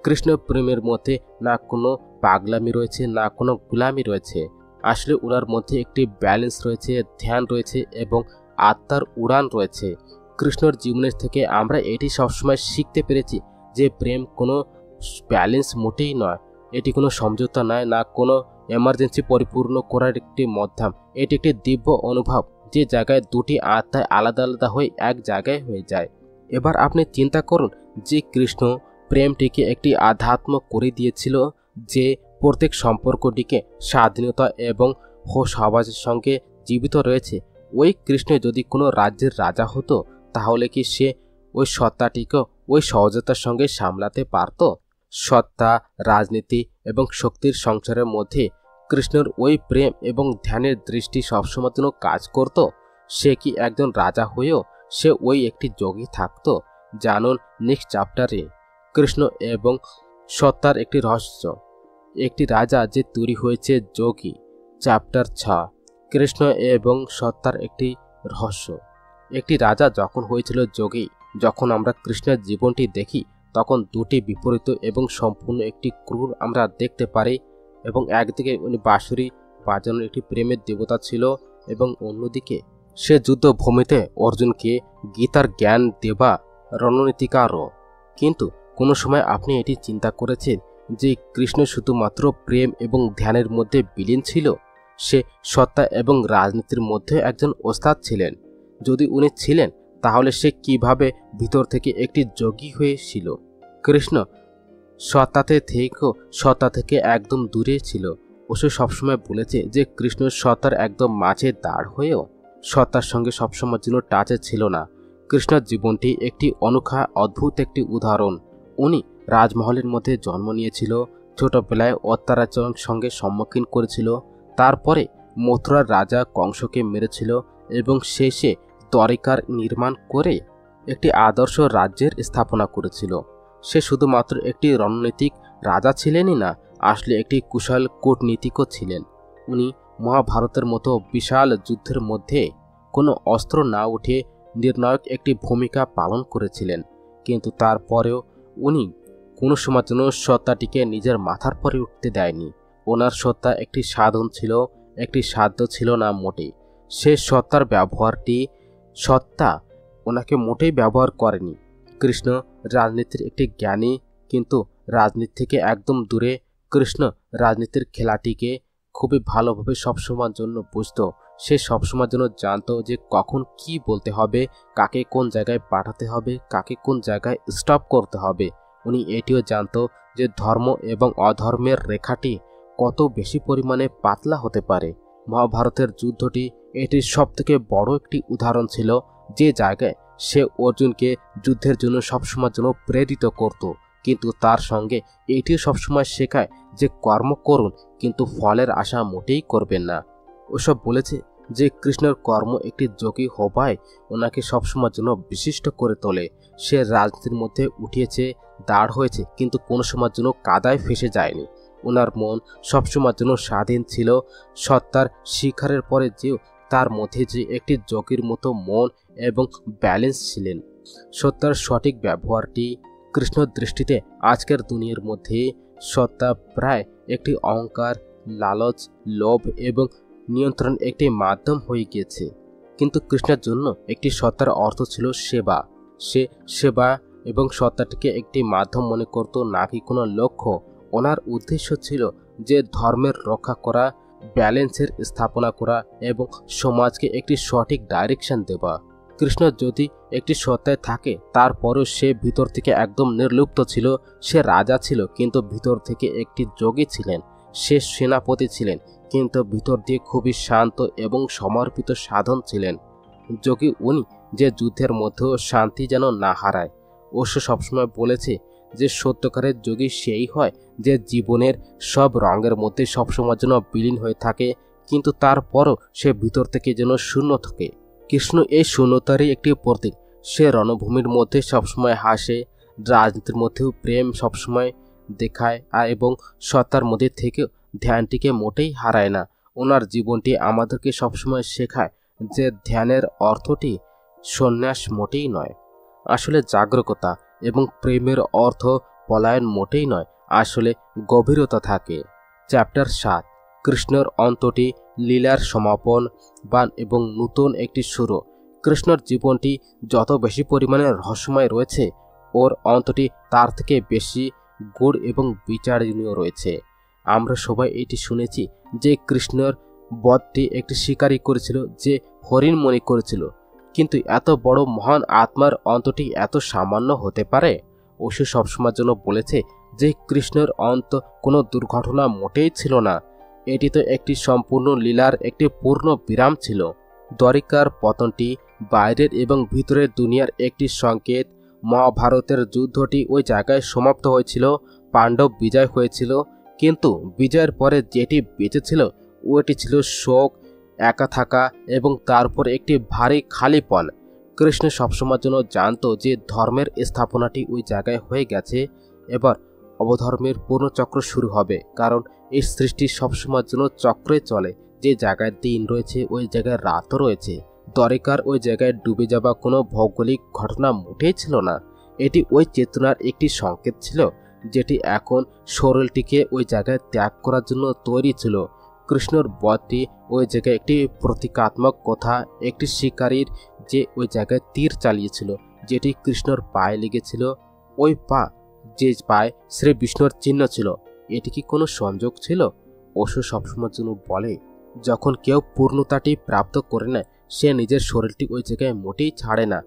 কৃষ্ণ প্রেমের মধ্যে না কোনো পাগলামি রয়েছে, না কোনো গুলামি রয়েছে। আসলে ওনার মধ্যে একটি ব্যালেন্স রয়েছে, ধ্যান রয়েছে এবং আত্মার উড়ান রয়েছে। কৃষ্ণর জীবনের থেকে আমরা এটি সবসময় শিখতে পেরেছি যে প্রেম কোনো ব্যালেন্স মোটেই নয়, এটি কোনো সমঝোতা নয়, না কোনো এমার্জেন্সি পরিপূর্ণ করার একটি মাধ্যম। এটি একটি দিব্য অনুভব, যে জায়গায় দুটি আত্মায় আলাদা আলাদা হয়ে এক জায়গায় হয়ে যায়। এবার আপনি চিন্তা করুন যে কৃষ্ণ প্রেমটিকে একটি আধ্যাত্ম করে দিয়েছিল, যে প্রত্যেক সম্পর্কটিকে স্বাধীনতা এবং সমাজের সঙ্গে জীবিত রয়েছে। ওই কৃষ্ণ যদি কোনো রাজ্যের রাজা হতো, তাহলে কি সে ওই সত্তাটিকে ওই সহজতার সঙ্গে সামলাতে পারত? সত্তা, রাজনীতি এবং শক্তির সংসারের মধ্যে কৃষ্ণর ওই প্রেম এবং ধ্যানের দৃষ্টি সবসময় জন্য কাজ করত। সে কি একজন রাজা হয়েও সে ওই একটি যোগী থাকত? জানুন নেক্সট চ্যাপ্টারে কৃষ্ণ এবং সত্তার একটি রহস্য, একটি রাজা যে তৈরি হয়েছে যোগী। চ্যাপ্টার 6 কৃষ্ণ এবং সত্তার একটি রহস্য। একটি রাজা যখন হয়েছিল যোগী। যখন আমরা কৃষ্ণের জীবনটি দেখি তখন দুটি বিপরীত এবং সম্পূর্ণ একটি ক্রূর আমরা দেখতে পারি। এবং একদিকে উনি বাঁশুরি বাজানোর একটি প্রেমের দেবতা ছিল এবং অন্যদিকে সে যুদ্ধভূমিতে অর্জুনকে গীতার জ্ঞান দেবা রণনীতিকারও। কিন্তু কোনো সময় আপনি এটি চিন্তা করেছেন যে কৃষ্ণ শুধুমাত্র প্রেম এবং ধ্যানের মধ্যে বিলীন ছিল? সে সত্তা এবং রাজনীতির মধ্যে একজন ওস্তাদ ছিলেন। যদি উনি ছিলেন তাহলে সে কিভাবে ভিতর থেকে একটি যোগী হয়েছিল? কৃষ্ণ সত্তা থেকে একদম দূরে ছিল। ওসে সবসময় বলেছে যে কৃষ্ণ সত্তার একদম মাঝে দাঁড় হয়েও সত্তার সঙ্গে সবসময় যেন টাচে ছিল না। কৃষ্ণের জীবনটি একটি অনোখা অদ্ভুত একটি উদাহরণ। উনি রাজমহলের মধ্যে জন্ম নিয়েছিল, ছোটবেলায় অত্যাচারের সঙ্গে সম্মুখীন করেছিল, তারপরে মথুরার রাজা কংসকে মেরেছিল এবং শেষে দ্বারিকার নির্মাণ করে একটি আদর্শ রাজ্যের স্থাপনা করেছিল। সে শুধুমাত্র একটি রণনৈতিক রাজা ছিলেনই না, আসলে একটি কুশল কূটনীতিকও ছিলেন। উনি মহাভারতের মতো বিশাল যুদ্ধের মধ্যে কোনো অস্ত্র না উঠে নির্ণায়ক একটি ভূমিকা পালন করেছিলেন। কিন্তু তারপরেও উনি কোনো সময় যেন সত্তাটিকে নিজের মাথার পরে উঠতে দেয়নি। ওনার সত্তা একটি সাধন ছিল, একটি সাধ্য ছিল না মোটেই। সে সত্তার ব্যবহারটি সত্তা ওনাকে মোটেই ব্যবহার করেনি। কৃষ্ণ রাজনীতির একটি জ্ঞানী, কিন্তু রাজনীতি থেকে একদম দূরে। কৃষ্ণ রাজনীতির খেলাটিকে খুবই ভালোভাবে সবসময়ের জন্য বুঝত। সে সবসময়ের জন্য জানতো যে কখন কি বলতে হবে, কাকে কোন জায়গায় পাঠাতে হবে, কাকে কোন জায়গায় স্টপ করতে হবে। উনি এটিও জানতো যে ধর্ম এবং অধর্মের রেখাটি কত বেশি পরিমাণে পাতলা হতে পারে। মহাভারতের যুদ্ধটি এটির সবথেকে বড় একটি উদাহরণ ছিল, যে জায়গায় সে অর্জুনকে যুদ্ধের জন্য সবসময় জন্য প্রেরিত করত, কিন্তু তার সঙ্গে এটিও সবসময় শেখায় যে কর্ম করুন কিন্তু ফলের আশা মোটেই করবেন না। ওসব বলেছে যে কৃষ্ণের কর্ম একটি যোগী হবায় ওনাকে সবসময় জন্য বিশিষ্ট করে তোলে। সে রাজনীতির মধ্যে উঠিয়েছে, দাঁড় হয়েছে, কিন্তু কোনো সময়ের জন্য কাদায় ফেসে যায়নি। ওনার মন সবসময় জন্য স্বাধীন ছিল। সত্তার শিকারের পরে যেও তার মধ্যে যে একটি যোগীর মতো মন এবং ব্যালেন্স ছিলেন। সত্তার সঠিক ব্যবহারটি কৃষ্ণর দৃষ্টিতে আজকের দুনিয়ার মধ্যে সত্তা প্রায় একটি অহংকার, লালচ, লোভ এবং নিয়ন্ত্রণ একটি মাধ্যম হয়ে গিয়েছে। কিন্তু কৃষ্ণের জন্য একটি সত্তার অর্থ ছিল সেবা। সে সেবা এবং সত্তাটিকে একটি মাধ্যম মনে করত, নাকি কোনো লক্ষ্য। ওনার উদ্দেশ্য ছিল যে ধর্মের রক্ষা করা, ব্যালেন্সের স্থাপনা করা এবং সমাজকে একটি সঠিক ডাইরেকশন দেওয়া। কৃষ্ণ যদি একটি সত্তায় থাকে তারপরেও সে ভিতর থেকে একদম নির্লিপ্ত ছিল। সে রাজা ছিল কিন্তু ভিতর থেকে একটি যোগী ছিলেন। সে সেনাপতি ছিলেন কিন্তু ভিতর দিয়ে খুবই শান্ত এবং সমর্পিত সাধন ছিলেন। যোগী উনি যে যুদ্ধের মধ্যেও শান্তি যেন না হারায়। ওশো সবসময় বলেছে যে সত্যকারের যোগী সেই হয় যে জীবনের সব রঙের মধ্যে সবসময় যেন বিলীন হয়ে থাকে কিন্তু তারপরও সে ভিতর থেকে যেন শূন্য থাকে। কৃষ্ণ এই শূন্যতারই একটি প্রতীক। সে রণভূমির মধ্যে সবসময় হাসে, রাজনীতির মধ্যেও প্রেম সবসময় দেখায় এবং সত্তার মধ্যে থেকেও ধ্যানটিকে মোটেই হারায় না। ওনার জীবনটি আমাদেরকে সবসময় শেখায় যে ধ্যানের অর্থটি সন্ন্যাস মোটেই নয়, আসলে জাগ্রকতা, এবং প্রেমের অর্থ পলায়ন মোটেই নয়, আসলে গভীরতা থাকে। চ্যাপ্টার 7, কৃষ্ণর অন্তটি লীলার সমাপন বান এবং নূতন একটি শুরু। কৃষ্ণর জীবনটি যত বেশি পরিমাণে রহস্যময় রয়েছে, ওর অন্তটি তার থেকে বেশি গূঢ় এবং বিচারণীয় রয়েছে। আমরা সবাই এটি শুনেছি যে কৃষ্ণর বধটি একটি শিকারী করেছিল যে হরিণ মনে করেছিল, কিন্তু এত বড় মহান আত্মার অন্তটি এত সামান্য হতে পারে? ওশো সবসময়ের জন্য বলেছে যে কৃষ্ণের অন্ত কোনো দুর্ঘটনা মোটেই ছিল না, এটি তো একটি সম্পূর্ণ লীলার একটি পূর্ণ বিরাম ছিল। দ্বারিকার পতনটি বাইরের এবং ভিতরের দুনিয়ার একটি সংকেত। মহাভারতের যুদ্ধটি ওই জায়গায় সমাপ্ত হয়েছিল, পাণ্ডব বিজয় হয়েছিল, কিন্তু বিজয়ের পরে যেটি বেঁচেছিল ওটি ছিল শোক, একা থাকা এবং তারপর একটি ভারী খালিপন। কৃষ্ণ সবসময়ের জন্য জানত যে ধর্মের স্থাপনাটি ওই জায়গায় হয়ে গেছে, এবার অবধর্মের পূর্ণচক্র শুরু হবে, কারণ এই সৃষ্টি সবসময়ের জন্য চক্রে চলে। যে জায়গায় দিন রয়েছে ওই জায়গায় রাতও রয়েছে। দ্বারিকার ওই জায়গায় ডুবে যাওয়া কোনো ভৌগোলিক ঘটনা মোটেই ছিল না, এটি ওই চেতনার একটি সংকেত ছিল যেটি এখন শরীরটিকে ওই জায়গায় ত্যাগ করার জন্য তৈরি ছিল। কৃষ্ণর বধটি ওই জায়গায় একটি প্রতীকাত্মক কথা, একটি শিকারীর যে ওই জায়গায় তীর চালিয়েছিল যেটি কৃষ্ণর পায়ে লেগেছিল। ওই পা যে পায়ে শ্রী বিষ্ণুর চিহ্ন ছিল, এটি কি কোনো সংযোগ ছিল? ওশো সবসময়ের জন্য বলে যখন কেউ পূর্ণতাটি প্রাপ্ত করে নেয় সে নিজের শরীরটি ওই জায়গায় মোটেই ছাড়ে না,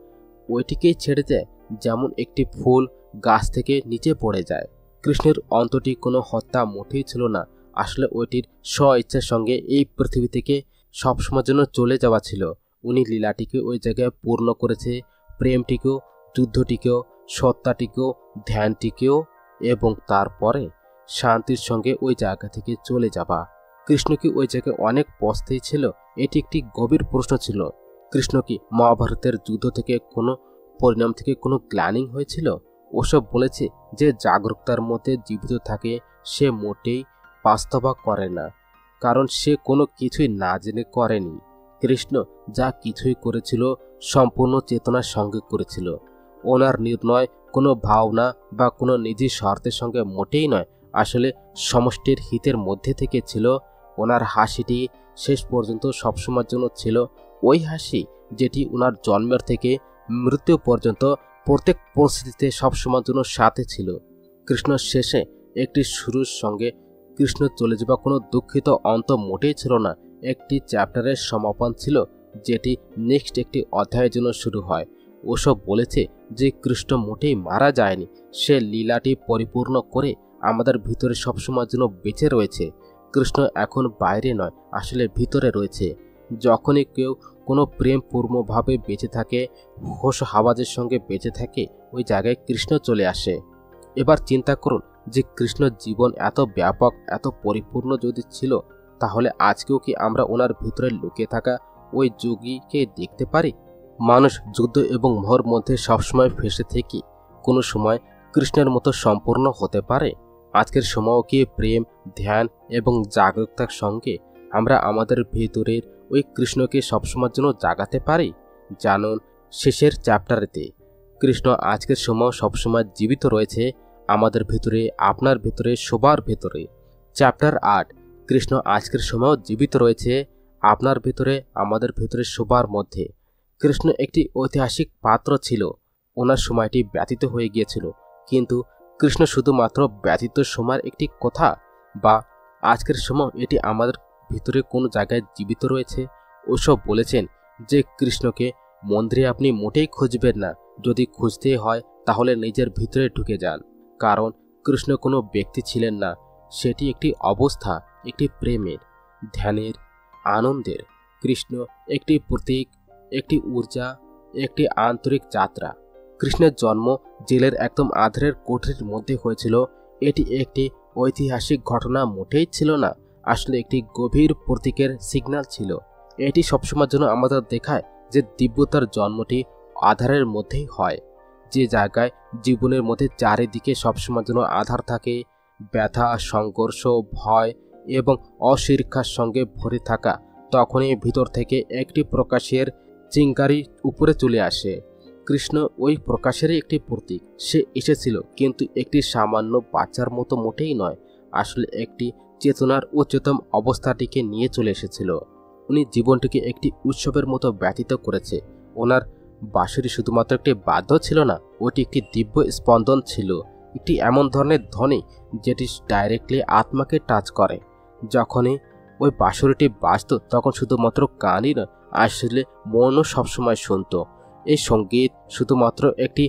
ওইটিকেই ছেড়ে দেয়, যেমন একটি ফুল গাছ থেকে নিচে পড়ে যায়। কৃষ্ণের অন্তটি কোনো হত্যা মোটেই ছিল না, আসলে ওইটির স্ব ইচ্ছার সঙ্গে এই পৃথিবী থেকে সবসময়ের জন্য চলে যাওয়া ছিল। উনি লীলাটিকে ওই জায়গায় পূর্ণ করেছে, প্রেমটিকেও, যুদ্ধটিকেও, সত্তাটিকেও, ধ্যানটিকেও, এবং তারপরে শান্তির সঙ্গে ওই জায়গা থেকে চলে যাবা। কৃষ্ণ কি ওই জায়গায় অনেক পস্তেই ছিল? এটি একটি গভীর প্রশ্ন ছিল। কৃষ্ণ কি মহাভারতের যুদ্ধ থেকে কোনো পরিণাম থেকে কোনো গ্লানি হয়েছিল? ওসব বলেছে যে জাগরুকতার মধ্যে জীবিত থাকে সে মোটেই বাস্তবা করে না, কারণ সে কোনো কিছুই না জেনে করেনি। কৃষ্ণ যা কিছুই করেছিল সম্পূর্ণ চেতনার সঙ্গে করেছিল। ওনার নির্ণয় কোনো ভাবনা বা কোনো নিজের স্বার্থের সঙ্গে মোটেই নয়, আসলে সমষ্টির হিতের মধ্যে থেকে ছিল। ওনার হাসিটি শেষ পর্যন্ত সবসময়ের জন্য ছিল ওই হাসি যেটি ওনার জন্মের থেকে মৃত্যু পর্যন্ত প্রত্যেক পরিস্থিতিতে সবসময়ের জন্য সাথে ছিল। কৃষ্ণ শেষে একটি শুরুর সঙ্গে কৃষ্ণ চলে যাওয়া কোনো দুঃখিত অন্ত মোটেই ছিল না, একটি চ্যাপ্টারের সমাপন ছিল যেটি নেক্সট একটি অধ্যায়ের জন্য শুরু হয়। ওসব বলেছে যে কৃষ্ণ মোটেই মারা যায়নি, সে লীলাটি পরিপূর্ণ করে আমাদের ভিতরে সবসময়ের জন্য বেঁচে রয়েছে। কৃষ্ণ এখন বাইরে নয়, আসলে ভিতরে রয়েছে। যখনই কেউ কোনো প্রেমপূর্ণভাবে বেঁচে থাকে, হোশ হাওয়াজের সঙ্গে বেঁচে থাকে, ওই জায়গায় কৃষ্ণ চলে আসে। এবার চিন্তা করুন যে কৃষ্ণর জীবন এত ব্যাপক, এত পরিপূর্ণ যদি ছিল, তাহলে আজকেও কি আমরা ওনার ভিতরে লুকিয়ে থাকা ওই যোগীকে দেখতে পারি? মানুষ যুদ্ধ এবং মোহর মধ্যে সবসময় ফেসে থেকে কোনো সময় কৃষ্ণের মতো সম্পূর্ণ হতে পারে? আজকের সময়ও কি প্রেম, ধ্যান এবং জাগরুকতার সঙ্গে আমরা আমাদের ভেতরের ওই কৃষ্ণকে সবসময়ের জন্য জাগাতে পারি? জানুন শেষের চ্যাপ্টারেতে কৃষ্ণ আজকের সময় সবসময় জীবিত রয়েছে আমাদের ভেতরে, আপনার ভেতরে, সবার ভেতরে। চ্যাপ্টার 8, কৃষ্ণ আজকের সময়ও জীবিত রয়েছে আপনার ভেতরে, আমাদের ভেতরে, সবার মধ্যে। কৃষ্ণ একটি ঐতিহাসিক পাত্র ছিল, ওনার সময়টি ব্যতীত হয়ে গিয়েছিল, কিন্তু কৃষ্ণ শুধুমাত্র ব্যতীত সময়ের একটি কথা, বা আজকের সময় এটি আমাদের ভিতরে কোনো জায়গায় জীবিত রয়েছে। ওসব বলেছেন যে কৃষ্ণকে মন্দিরে আপনি মোটেই খুঁজবেন না। যদি খুঁজতে হয় তাহলে নিজের ভিতরে ঢুকে যান। কারণ কৃষ্ণ কোনো ব্যক্তি ছিলেন না, সেটি একটি অবস্থা, একটি প্রেমের, ধ্যানের, আনন্দের। কৃষ্ণ একটি প্রতীক, একটি ঊর্জা, একটি আন্তরিক যাত্রা। কৃষ্ণের জন্ম জেলের একদম আঁধারের কোঠরির মধ্যে হয়েছিল। এটি একটি ঐতিহাসিক ঘটনা মোটেই ছিল না, আসলে একটি গভীর প্রতীকের সিগন্যাল ছিল। এটি সবসময়ের জন্য আমাদের দেখায় যে দিব্যতার জন্মটি আধারের মধ্যেই হয়। যে জায়গায় জীবনের মধ্যে চারিদিকে সবসময়ের জন্য আধার থাকে, ব্যথা, সংঘর্ষ, ভয় এবং অশিক্ষার সঙ্গে ভরে থাকা, তখনই ভিতর থেকে একটি প্রকাশের চিঙ্গারি উপরে চলে আসে। কৃষ্ণ ওই প্রকাশেরই একটি প্রতীক। সে এসেছিল কিন্তু একটি সামান্য বাচ্চার মতো মোটেই নয়, আসলে একটি চেতনার উচ্চতম অবস্থাটিকে নিয়ে চলে এসেছিল। উনি জীবনটিকে একটি উৎসবের মতো ব্যতীত করেছে। ওনার বাঁশরি শুধুমাত্র একটি বাদ্য ছিল না, ওটি একটি দিব্য স্পন্দন ছিল, একটি এমন ধরনের ধ্বনি যেটি ডাইরেক্টলি আত্মাকে টাচ করে। যখনই ওই বাঁশরিটি বাজত তখন শুধুমাত্র কানই নয়, আসলে মনও সবসময় শুনত। এই সঙ্গীত শুধুমাত্র একটি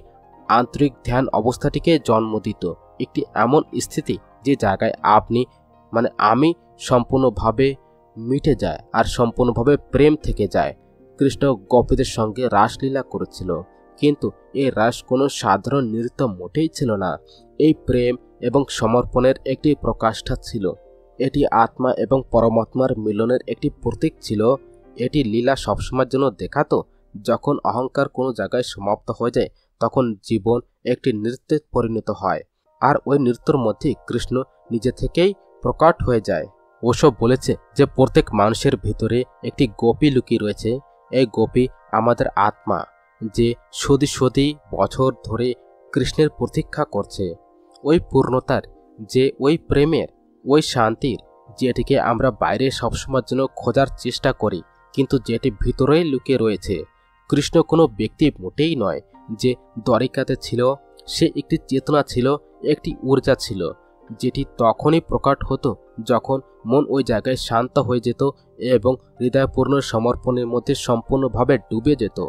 আন্তরিক ধ্যান অবস্থাটিকে জন্ম দিত, একটি এমন স্থিতি যে জায়গায় আমি সম্পূর্ণভাবে মিটে যায় আর সম্পূর্ণভাবে প্রেম থেকে যায়। কৃষ্ণ গোপীদের সঙ্গে রাসলীলা করেছিল, কিন্তু এই রাস কোনো সাধারণ নৃত্য মোটেই ছিল না। এই প্রেম এবং সমর্পণের একটি প্রকাশটা ছিল। এটি আত্মা এবং পরমাত্মার মিলনের একটি প্রতীক ছিল। এটি লীলা সবসময়ের জন্য দেখাতো যখন অহংকার কোনো জায়গায় সমাপ্ত হয়ে যায় তখন জীবন একটি নৃত্যে পরিণত হয়, আর ওই নৃত্যের মধ্যে কৃষ্ণ নিজে থেকেই প্রকট হয়ে যায়। ওসব বলেছে যে প্রত্যেক মানুষের ভিতরে একটি গোপী লুকিয়ে রয়েছে। এই গোপী আমাদের আত্মা, যে শত শত বছর ধরে কৃষ্ণের প্রতীক্ষা করছে। ওই পূর্ণতার, যে ওই প্রেমের, ওই শান্তির, যেটিকে আমরা বাইরে সবসময়ের জন্য খোঁজার চেষ্টা করি কিন্তু যেটি ভিতরেই লুকিয়ে রয়েছে। কৃষ্ণ কোনো ব্যক্তি মোটেই নয় যে দ্বারিকাতে ছিল। সে একটি চেতনা ছিল, একটি ঊর্জা ছিল, যেটি তখনই প্রকট হতো যখন মন ওই জায়গায় শান্ত হয়ে যেত এবং হৃদয়পূর্ণ সমর্পণের মধ্যে সম্পূর্ণভাবে ডুবে যেত।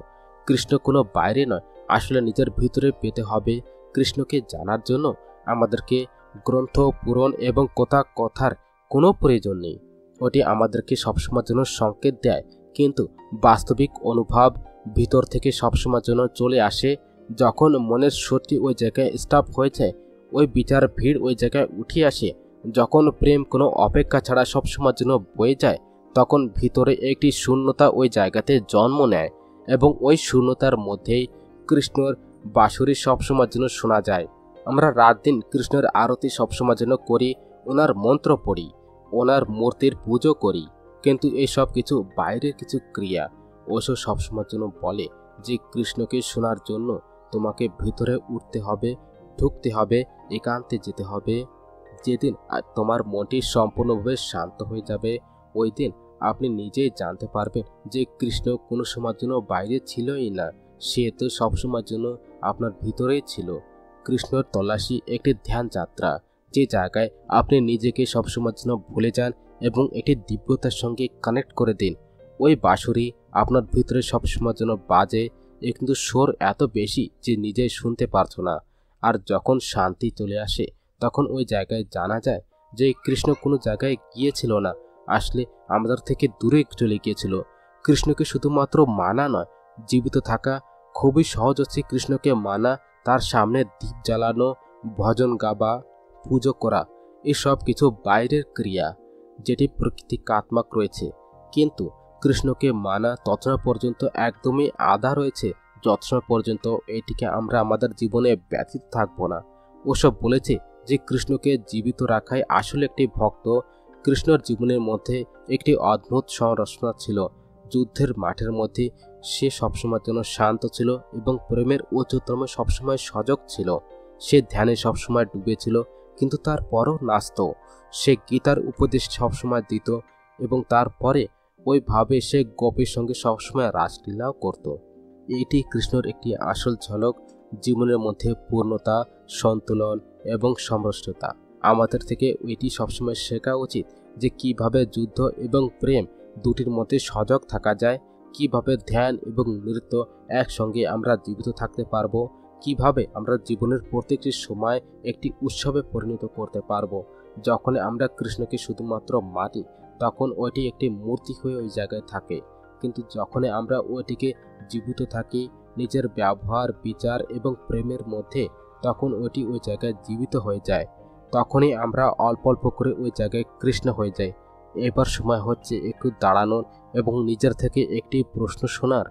কৃষ্ণ কোনো বাইরে নয়, আসলে নিজের ভিতরে পেতে হবে। কৃষ্ণকে জানার জন্য আমাদেরকে গ্রন্থ, পুরাণ এবং কথার কোনো প্রয়োজন নেই। ওটি আমাদেরকে সবসময়ের জন্য সংকেত দেয়, কিন্তু বাস্তবিক অনুভব ভিতর থেকে সবসময়ের জন্য চলে আসে যখন মনের সত্যি ওই জায়গায় স্টপ হয়ে যায়, ওই বিচার ভিড় ওই জায়গায় উঠে আসে, যখন প্রেম কোনো অপেক্ষা ছাড়া সবসময়ের জন্য বয়ে যায়, তখন ভিতরে একটি শূন্যতা ওই জায়গাতে জন্ম নেয় এবং ওই শূন্যতার মধ্যেই কৃষ্ণর বাঁশরি সবসময়ের জন্য শোনা যায়। আমরা রাত দিন কৃষ্ণের আরতি সবসময়ের জন্য করি, ওনার মন্ত্র পড়ি, ওনার মূর্তির পুজো করি, কিন্তু এই সব কিছু বাইরের কিছু ক্রিয়া। ওসব সবসময়ের জন্য বলে যে কৃষ্ণকে শোনার জন্য তোমাকে ভিতরে উঠতে হবে, ঢুকতে হবে, একান্তে যেতে হবে। যেদিন তোমার মনটি সম্পূর্ণভাবে শান্ত হয়ে যাবে, ওই দিন আপনি নিজেই জানতে পারবেন যে কৃষ্ণ কোনো সময়ের জন্য বাইরে ছিলই না, সে তো সবসময়ের জন্য আপনার ভিতরেই ছিল। কৃষ্ণর তল্লাশি একটি ধ্যান যাত্রা, যে জায়গায় আপনি নিজেকে সবসময়ের জন্য ভুলে যান এবং একটি দিব্যতার সঙ্গে কানেক্ট করে দিন। ওই বাঁশরি আপনার ভিতরে সবসময়ের জন্য বাজে, কিন্তু সুর এত বেশি যে নিজেই শুনতে পারছো না। আর যখন শান্তি চলে আসে তখন ওই জায়গায় জানা যায় যে কৃষ্ণ কোনো জায়গায় গিয়েছিল না, আসলে আমাদের থেকে দূরে চলে গিয়েছিল। কৃষ্ণকে শুধুমাত্র মানা নয়, জীবিত থাকা খুবই সহজ হচ্ছে। কৃষ্ণকে মানা, তার সামনে দীপ জ্বালানো, ভজন গাওয়া, পুজো করা, এসব কিছু বাইরের ক্রিয়া যেটি প্রকৃতিকাত্মক রয়েছে, কিন্তু কৃষ্ণকে মানা ততক্ষণ পর্যন্ত একদমই আধা রয়েছে যতক্ষণ পর্যন্ত এটিকে আমরা আমাদের জীবনে ব্যতীত থাকবো না। ওসব বলেছে যে কৃষ্ণকে জীবিত রাখাই আসলে একটি ভক্ত। কৃষ্ণর জীবনের মধ্যে একটি অদ্ভুত সংরচনা ছিল। যুদ্ধের মাঠের মধ্যে সে সবসময়ের জন্য শান্ত ছিল এবং প্রেমের উচ্চতম সবসময় সজাগ ছিল। সে ধ্যানে সবসময় ডুবেছিল, কিন্তু তারপরও নাচত। সে গীতার উপদেশ সবসময় দিত এবং তারপরে ওইভাবে সে গোপীর সঙ্গে সবসময় রাসলীলাও করত। এটি কৃষ্ণর একটি আসল ঝলক, জীবনের মধ্যে পূর্ণতা, সন্তুলন এবং সমরসতা। আমাদের থেকে এটি সবসময় শেখা উচিত যে কিভাবে যুদ্ধ এবং প্রেম দুটির মধ্যে সজাগ থাকা যায়, কিভাবে ধ্যান এবং নৃত্য একসঙ্গে আমরা জীবিত থাকতে পারবো, কিভাবে আমরা জীবনের প্রত্যেকটি সময় একটি উৎসবে পরিণত করতে পারবো। যখন আমরা কৃষ্ণকে শুধুমাত্র মানি তখন ওইটি একটি মূর্তি হয়ে ওই জায়গায় থাকে, কিন্তু যখন আমরা ওইটিকে জীবিত থাকি নিজের ব্যবহার, বিচার এবং প্রেমের মধ্যে, তখন ওইটি ওই জায়গায় জীবিত হয়ে যায়। তখনই আমরা অল্প অল্প করে ওই জায়গায় কৃষ্ণ হয়ে যাই। এবার সময় হচ্ছে একটু দাঁড়ানোর এবং নিজের থেকে একটি প্রশ্ন শোনার।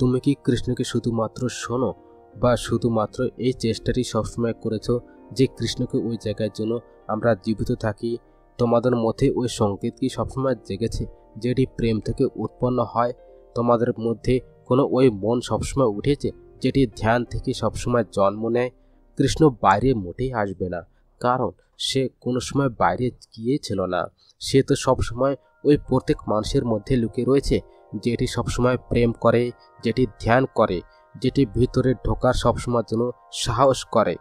তুমি কি কৃষ্ণকে শুধুমাত্র শোনো, বা শুধুমাত্র এই চেষ্টাটি সবসময় করেছো যে কৃষ্ণকে ওই জায়গার জন্য আমরা জীবিত থাকি? তোমাদের মধ্যে ওই সংকেত কি সবসময় জেগেছে যেটি প্রেম থেকে উৎপন্ন হয়? তোমাদের মধ্যে কোনো ওই মন সবসময় উঠেছে যেটি ধ্যান থেকে সবসময় জন্ম নেয়? কৃষ্ণ বাইরে মোটেই আসবে না, কারণ সে কোনো সময় বাইরে গিয়েছিল না। সে তো সবসময় ওই প্রত্যেক মানুষের মধ্যে লুকিয়ে রয়েছে, যেটি সবসময় প্রেম করে, যেটি ধ্যান করে, যেটি ভিতরে ঢোকার সবসময় জন্য সাহস করে।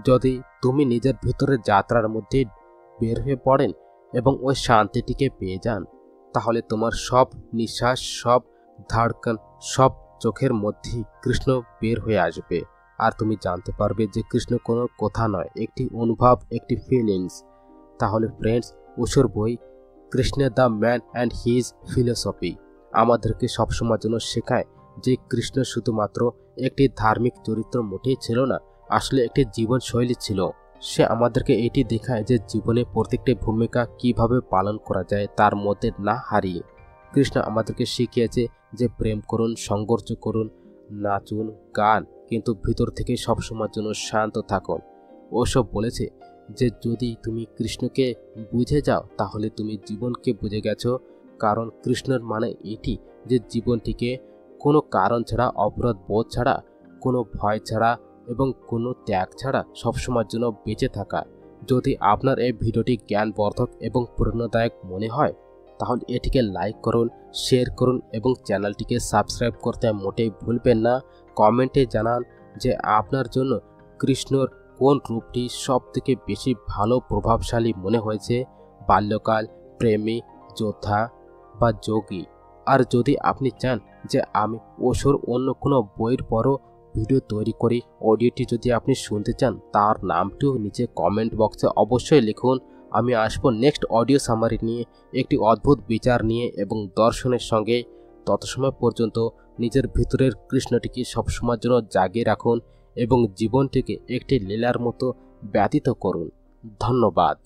যদি তুমি নিজের ভিতরের যাত্রার মধ্যে বের হয়ে পড়েন এবং ওই শান্তিটিকে পেয়ে যান, তাহলে তোমার সব নিঃশ্বাস, সব ধড়কন, সব চোখের মধ্যেই কৃষ্ণ বের হয়ে আসবে। আর তুমি জানতে পারবে যে কৃষ্ণ কোনো কথা নয়, একটি অনুভব, একটি ফিলিংস। তাহলে ফ্রেন্ডস, ওশোর বই কৃষ্ণের the man and his philosophy আমাদেরকে সবসময় জন্য শেখায় যে কৃষ্ণ শুধুমাত্র একটি ধার্মিক চরিত্র মোটেই ছিল না, আসলে একটি জীবনশৈলী ছিল। সে আমাদেরকে এটি দেখায় যে জীবনে প্রত্যেকটি ভূমিকা কিভাবে পালন করা যায় তার মধ্যে না হারিয়ে। কৃষ্ণ আমাদেরকে শিখিয়েছে যে প্রেম করুন, সংঘর্ষ করুন, নাচুন, গান, কিন্তু ভিতর থেকে সবসময়ের জন্য শান্ত থাকুন। ওসব বলেছে যে যদি তুমি কৃষ্ণকে বুঝে যাও তাহলে তুমি জীবনকে বুঝে গেছো, কারণ কৃষ্ণের মানে এটি যে জীবনটিকে কোনো কারণ ছাড়া, অপরাধ বোধ ছাড়া, কোনো ভয় ছাড়া এবং কোনো ত্যাগ ছাড়া সবসময়ের জন্য বেঁচে থাকা। যদি আপনার এই ভিডিওটি জ্ঞানবর্ধক এবং প্রেরণাদায়ক মনে হয় তাহলে এটিকে লাইক করুন, শেয়ার করুন এবং চ্যানেলটিকে সাবস্ক্রাইব করতে মোটেই ভুলবেন না। কমেন্টে জানান যে আপনার জন্য কৃষ্ণর কোন রূপটি সবথেকে বেশি ভালো, প্রভাবশালী মনে হয়েছে, বাল্যকাল, প্রেমী, যোদ্ধা বা যোগী। আর যদি আপনি চান যে আমি ওশোর অন্য কোনো বইয়ের পরও ভিডিও তৈরি করি, অডিওটি যদি আপনি শুনতে চান তার নামটিও নিচে কমেন্ট বক্সে অবশ্যই লিখুন। আমি আসবো নেক্সট অডিও সামারি নিয়ে, একটি অদ্ভুত বিচার নিয়ে এবং দর্শনের সঙ্গে। তত সময় পর্যন্ত নিজের ভিতরের কৃষ্ণটিকে সবসময়ের জন্য জাগিয়ে রাখুন এবং জীবনটিকে একটি লীলার মতো ব্যতীত করুন। ধন্যবাদ।